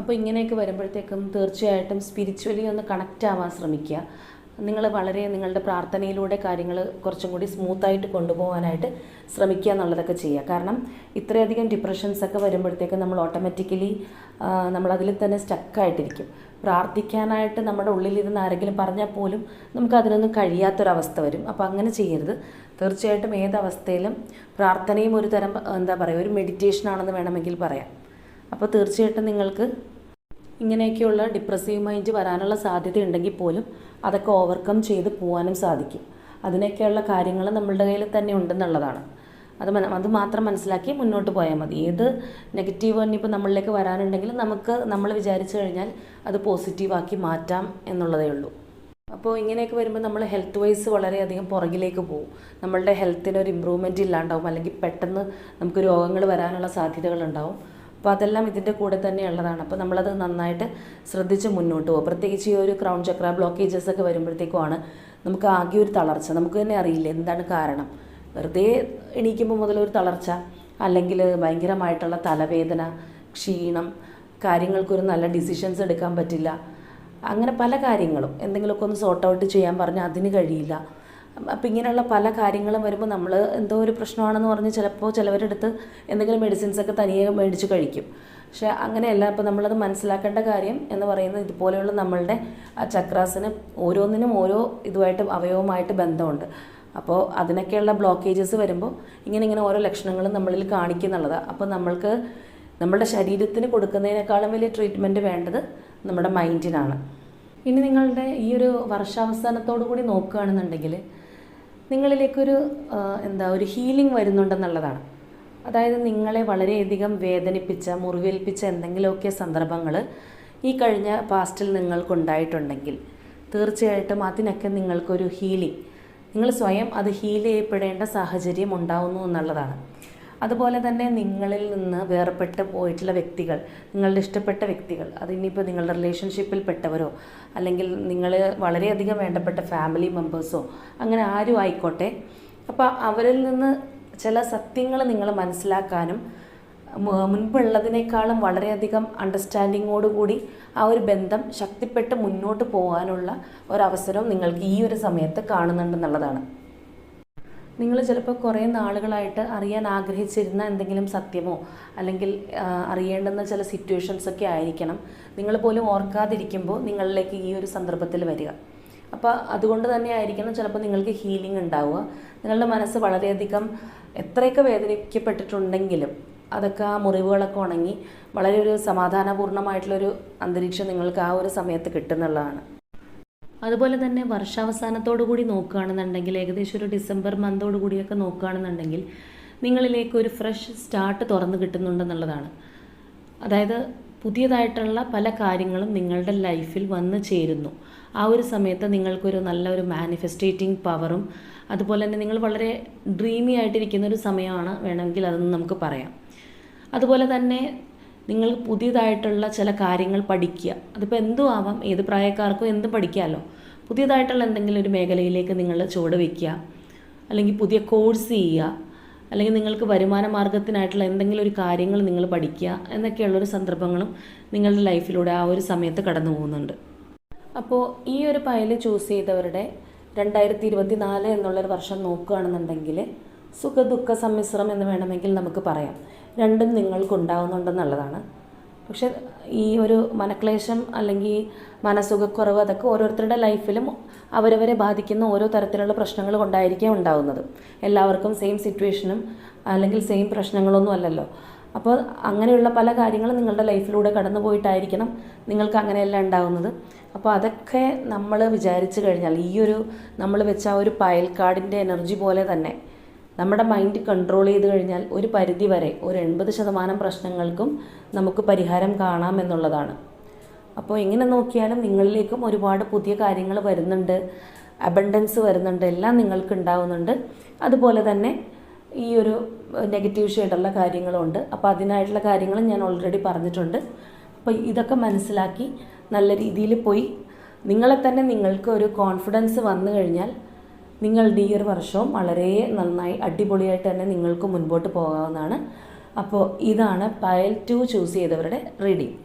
അപ്പോൾ ഇങ്ങനെയൊക്കെ വരുമ്പോഴത്തേക്കും തീർച്ചയായിട്ടും സ്പിരിച്വലി ഒന്ന് കണക്റ്റ് ആവാൻ ശ്രമിക്കുക. നിങ്ങൾ നിങ്ങളുടെ പ്രാർത്ഥനയിലൂടെ കാര്യങ്ങൾ കുറച്ചും കൂടി സ്മൂത്തായിട്ട് കൊണ്ടുപോകാനായിട്ട് ശ്രമിക്കുക എന്നുള്ളതൊക്കെ ചെയ്യുക. കാരണം ഇത്രയധികം ഡിപ്രഷൻസൊക്കെ വരുമ്പോഴത്തേക്കും നമ്മൾ ഓട്ടോമാറ്റിക്കലി നമ്മളതിൽ തന്നെ സ്റ്റക്കായിട്ടിരിക്കും. പ്രാർത്ഥിക്കാനായിട്ട് നമ്മുടെ ഉള്ളിലിരുന്ന് ആരെങ്കിലും പറഞ്ഞാൽ പോലും നമുക്കതിനൊന്നും കഴിയാത്തൊരവസ്ഥ വരും. അപ്പോൾ അങ്ങനെ ചെയ്യരുത്. തീർച്ചയായിട്ടും ഏതവസ്ഥയിലും പ്രാർത്ഥനയും ഒരു തരം എന്താ പറയുക, ഒരു മെഡിറ്റേഷനാണെന്ന് വേണമെങ്കിൽ പറയാം. അപ്പോൾ തീർച്ചയായിട്ടും നിങ്ങൾക്ക് ഇങ്ങനെയൊക്കെയുള്ള ഡിപ്രസീവ് മൈൻഡ് വരാനുള്ള സാധ്യത ഉണ്ടെങ്കിൽ പോലും അതൊക്കെ ഓവർകം ചെയ്ത് പോകാനും സാധിക്കും. അതിനൊക്കെയുള്ള കാര്യങ്ങൾ നമ്മളുടെ കയ്യിൽ തന്നെ ഉണ്ടെന്നുള്ളതാണ്. അത് മാത്രം മനസ്സിലാക്കി മുന്നോട്ട് പോയാൽ മതി. ഏത് നെഗറ്റീവ് തന്നെ ഇപ്പോൾ നമ്മളിലേക്ക് വരാനുണ്ടെങ്കിലും നമ്മൾ വിചാരിച്ചു കഴിഞ്ഞാൽ അത് പോസിറ്റീവാക്കി മാറ്റാം എന്നുള്ളതേ ഉള്ളൂ. അപ്പോൾ ഇങ്ങനെയൊക്കെ വരുമ്പോൾ നമ്മൾ ഹെൽത്ത് വൈസ് വളരെയധികം പുറകിലേക്ക് പോകും. നമ്മളുടെ ഹെൽത്തിനൊരു ഇമ്പ്രൂവ്മെൻറ്റ് ഇല്ലാണ്ടാവും, അല്ലെങ്കിൽ പെട്ടെന്ന് നമുക്ക് രോഗങ്ങൾ വരാനുള്ള സാധ്യതകളുണ്ടാവും. അപ്പോൾ അതെല്ലാം ഇതിൻ്റെ കൂടെ തന്നെയുള്ളതാണ്. അപ്പോൾ നമ്മളത് നന്നായിട്ട് ശ്രദ്ധിച്ച് മുന്നോട്ട് പോകും. പ്രത്യേകിച്ച് ഈ ഒരു ക്രൗൺ ചക്ര ബ്ലോക്കേജസ് ഒക്കെ വരുമ്പോഴത്തേക്കുമാണ് നമുക്ക് ആകെ ഒരു തളർച്ച. നമുക്ക് തന്നെ അറിയില്ല എന്താണ് കാരണം. വെറുതെ എണീക്കുമ്പോൾ മുതലൊരു തളർച്ച, അല്ലെങ്കിൽ ഭയങ്കരമായിട്ടുള്ള തലവേദന, ക്ഷീണം, കാര്യങ്ങൾക്കൊരു നല്ല ഡിസിഷൻസ് എടുക്കാൻ പറ്റില്ല, അങ്ങനെ പല കാര്യങ്ങളും. എന്തെങ്കിലുമൊക്കെ ഒന്ന് സോർട്ട് ഔട്ട് ചെയ്യാൻ പറഞ്ഞാൽ അതിന് കഴിയില്ല. അപ്പോൾ ഇങ്ങനെയുള്ള പല കാര്യങ്ങളും വരുമ്പോൾ നമ്മൾ എന്തോ ഒരു പ്രശ്നമാണെന്ന് പറഞ്ഞ് ചിലപ്പോൾ ചിലവരുടെ അടുത്ത് എന്തെങ്കിലും മെഡിസിൻസൊക്കെ തനിയെ മേടിച്ച് കഴിക്കും. പക്ഷേ അങ്ങനെയല്ല. അപ്പോൾ നമ്മളത് മനസ്സിലാക്കേണ്ട കാര്യം എന്ന് പറയുന്നത് ഇതുപോലെയുള്ള നമ്മളുടെ ആ ചക്രാസിന് ഓരോന്നിനും ഓരോ ഇതുമായിട്ട് അവയവമായിട്ട് ബന്ധമുണ്ട്. അപ്പോൾ അതിനൊക്കെയുള്ള ബ്ലോക്കേജസ് വരുമ്പോൾ ഇങ്ങനെ ഓരോ ലക്ഷണങ്ങളും നമ്മളിൽ കാണിക്കുന്നുള്ളതാണ്. അപ്പോൾ നമ്മളുടെ ശരീരത്തിന് കൊടുക്കുന്നതിനേക്കാളും വലിയ ട്രീറ്റ്മെൻറ്റ് വേണ്ടത് നമ്മുടെ മൈൻഡിനാണ്. ഇനി നിങ്ങളുടെ ഈ ഒരു വർഷാവസാനത്തോടു കൂടി നോക്കുകയാണെന്നുണ്ടെങ്കിൽ നിങ്ങളിലേക്കൊരു ഒരു ഹീലിംഗ് വരുന്നുണ്ടെന്നുള്ളതാണ്. അതായത് നിങ്ങളെ വളരെയധികം വേദനിപ്പിച്ച, മുറിവേൽപ്പിച്ച എന്തെങ്കിലുമൊക്കെ സന്ദർഭങ്ങൾ ഈ കഴിഞ്ഞ പാസ്റ്റിൽ നിങ്ങൾക്കുണ്ടായിട്ടുണ്ടെങ്കിൽ തീർച്ചയായിട്ടും അതിനൊക്കെ നിങ്ങൾക്കൊരു ഹീലിംഗ്, നിങ്ങൾ സ്വയം അത് ഹീൽ ചെയ്യപ്പെടേണ്ട സാഹചര്യം ഉണ്ടാവുന്നു എന്നുള്ളതാണ്. അതുപോലെ തന്നെ നിങ്ങളിൽ നിന്ന് വേർപെട്ട് പോയിട്ടുള്ള വ്യക്തികൾ, നിങ്ങളുടെ ഇഷ്ടപ്പെട്ട വ്യക്തികൾ, അതിനിപ്പോൾ നിങ്ങളുടെ റിലേഷൻഷിപ്പിൽ പെട്ടവരോ അല്ലെങ്കിൽ നിങ്ങൾ വളരെയധികം വേണ്ടപ്പെട്ട ഫാമിലി മെമ്പേഴ്സോ അങ്ങനെ ആരും ആയിക്കോട്ടെ, അപ്പോൾ അവരിൽ നിന്ന് ചില സത്യങ്ങൾ നിങ്ങൾ മനസ്സിലാക്കാനും മുൻപുള്ളതിനേക്കാളും വളരെയധികം അണ്ടർസ്റ്റാൻഡിങ്ങോടുകൂടി ആ ഒരു ബന്ധം ശക്തിപ്പെട്ട് മുന്നോട്ട് പോകാനുള്ള ഒരവസരവും നിങ്ങൾക്ക് ഈ ഒരു സമയത്ത് കാണുന്നുണ്ടെന്നുള്ളതാണ്. നിങ്ങൾ ചിലപ്പോൾ കുറേ നാളുകളായിട്ട് അറിയാൻ ആഗ്രഹിച്ചിരുന്ന എന്തെങ്കിലും സത്യമോ അല്ലെങ്കിൽ അറിയേണ്ടുന്ന ചില സിറ്റുവേഷൻസൊക്കെ ആയിരിക്കണം നിങ്ങൾ പോലും ഓർക്കാതിരിക്കുമ്പോൾ നിങ്ങളിലേക്ക് ഈ ഒരു സന്ദർഭത്തിൽ വരിക. അപ്പോൾ അതുകൊണ്ട് തന്നെ ആയിരിക്കണം ചിലപ്പോൾ നിങ്ങൾക്ക് ഹീലിംഗ് ഉണ്ടാവുക. നിങ്ങളുടെ മനസ്സ് വളരെയധികം എത്രയൊക്കെ വേദനിക്കപ്പെട്ടിട്ടുണ്ടെങ്കിലും അതൊക്കെ ആ മുറിവുകളൊക്കെ ഉണങ്ങി വളരെ ഒരു സമാധാനപൂർണ്ണമായിട്ടുള്ളൊരു അന്തരീക്ഷം നിങ്ങൾക്ക് ആ ഒരു സമയത്ത് കിട്ടുന്നുള്ളതാണ്. അതുപോലെ തന്നെ വർഷാവസാനത്തോടു കൂടി നോക്കുകയാണെന്നുണ്ടെങ്കിൽ ഏകദേശം ഒരു ഡിസംബർ മന്തോടു കൂടിയൊക്കെ നോക്കുകയാണെന്നുണ്ടെങ്കിൽ നിങ്ങളിലേക്ക് ഒരു ഫ്രഷ് സ്റ്റാർട്ട് തുറന്നു കിട്ടുന്നുണ്ടെന്നുള്ളതാണ്. അതായത് പുതിയതായിട്ടുള്ള പല കാര്യങ്ങളും നിങ്ങളുടെ ലൈഫിൽ വന്നു ചേരുന്നു. ആ ഒരു സമയത്ത് നിങ്ങൾക്കൊരു നല്ലൊരു മാനിഫെസ്റ്റേറ്റിംഗ് പവറും അതുപോലെ തന്നെ നിങ്ങൾ വളരെ ഡ്രീമി ആയിട്ടിരിക്കുന്ന ഒരു സമയമാണ് വേണമെങ്കിൽ അതെന്ന് നമുക്ക് പറയാം. അതുപോലെ തന്നെ നിങ്ങൾ പുതിയതായിട്ടുള്ള ചില കാര്യങ്ങൾ പഠിക്കുക. അതിപ്പോൾ എന്തും ആവാം, ഏത് പ്രായക്കാർക്കും എന്തും പഠിക്കാമല്ലോ. പുതിയതായിട്ടുള്ള എന്തെങ്കിലും ഒരു മേഖലയിലേക്ക് നിങ്ങൾ ചുവട് വയ്ക്കുക, അല്ലെങ്കിൽ പുതിയ കോഴ്സ് ചെയ്യുക, അല്ലെങ്കിൽ നിങ്ങൾക്ക് വരുമാന മാർഗത്തിനായിട്ടുള്ള എന്തെങ്കിലും ഒരു കാര്യങ്ങൾ നിങ്ങൾ പഠിക്കുക എന്നൊക്കെയുള്ളൊരു സന്ദർഭങ്ങളും നിങ്ങളുടെ ലൈഫിലൂടെ ആ ഒരു സമയത്ത് കടന്നു പോകുന്നുണ്ട്. അപ്പോൾ ഈ ഒരു പയൽ ചൂസ് ചെയ്തവരുടെ 2024 എന്നുള്ളൊരു വർഷം നോക്കുകയാണെന്നുണ്ടെങ്കിൽ സുഖദുഃഖ സമ്മിശ്രം എന്ന് വേണമെങ്കിൽ നമുക്ക് പറയാം. രണ്ടും നിങ്ങൾക്കുണ്ടാവുന്നുണ്ടെന്നുള്ളതാണ്. പക്ഷെ ഈ ഒരു മനക്ലേശം അല്ലെങ്കിൽ മനസുഖക്കുറവ് അതൊക്കെ ഓരോരുത്തരുടെ ലൈഫിലും അവരവരെ ബാധിക്കുന്ന ഓരോ തരത്തിലുള്ള പ്രശ്നങ്ങൾ കൊണ്ടായിരിക്കും ഉണ്ടാവുന്നത്. എല്ലാവർക്കും സെയിം സിറ്റുവേഷനും അല്ലെങ്കിൽ സെയിം പ്രശ്നങ്ങളൊന്നും അല്ലല്ലോ. അപ്പോൾ അങ്ങനെയുള്ള പല കാര്യങ്ങളും നിങ്ങളുടെ ലൈഫിലൂടെ കടന്നു പോയിട്ടായിരിക്കണം നിങ്ങൾക്ക് അങ്ങനെയെല്ലാം ഉണ്ടാവുന്നത്. അപ്പോൾ അതൊക്കെ നമ്മൾ വിചാരിച്ചു കഴിഞ്ഞാൽ ഈ ഒരു നമ്മൾ വെച്ച ആ ഒരു പയൽ കാർഡിൻ്റെ എനർജി പോലെ തന്നെ നമ്മുടെ മൈൻഡ് കൺട്രോൾ ചെയ്ത് കഴിഞ്ഞാൽ ഒരു പരിധി വരെ ഒരു 80% പ്രശ്നങ്ങൾക്കും നമുക്ക് പരിഹാരം കാണാം എന്നുള്ളതാണ്. അപ്പോൾ എങ്ങനെ നോക്കിയാലും നിങ്ങളിലേക്കും ഒരുപാട് പുതിയ കാര്യങ്ങൾ വരുന്നുണ്ട്, അബണ്ടൻസ് വരുന്നുണ്ട്, എല്ലാം നിങ്ങൾക്ക് ഉണ്ടാവുന്നുണ്ട്. അതുപോലെ തന്നെ ഈ ഒരു നെഗറ്റീവ് ഷെയ്ഡുള്ള കാര്യങ്ങളുണ്ട്. അപ്പോൾ അതിനായിട്ടുള്ള കാര്യങ്ങളും ഞാൻ ഓൾറെഡി പറഞ്ഞിട്ടുണ്ട്. അപ്പോൾ ഇതൊക്കെ മനസ്സിലാക്കി നല്ല രീതിയിൽ പോയി നിങ്ങളെ തന്നെ നിങ്ങൾക്ക് ഒരു കോൺഫിഡൻസ് വന്നു കഴിഞ്ഞാൽ നിങ്ങളുടെ ഈ ഒരു വർഷവും വളരെ നന്നായി അടിപൊളിയായിട്ട് തന്നെ നിങ്ങൾക്ക് മുൻപോട്ട് പോകാവുന്നതാണ്. അപ്പോൾ ഇതാണ് പയൽ 2 ചൂസ് ചെയ്തവരുടെ റീഡിംഗ്.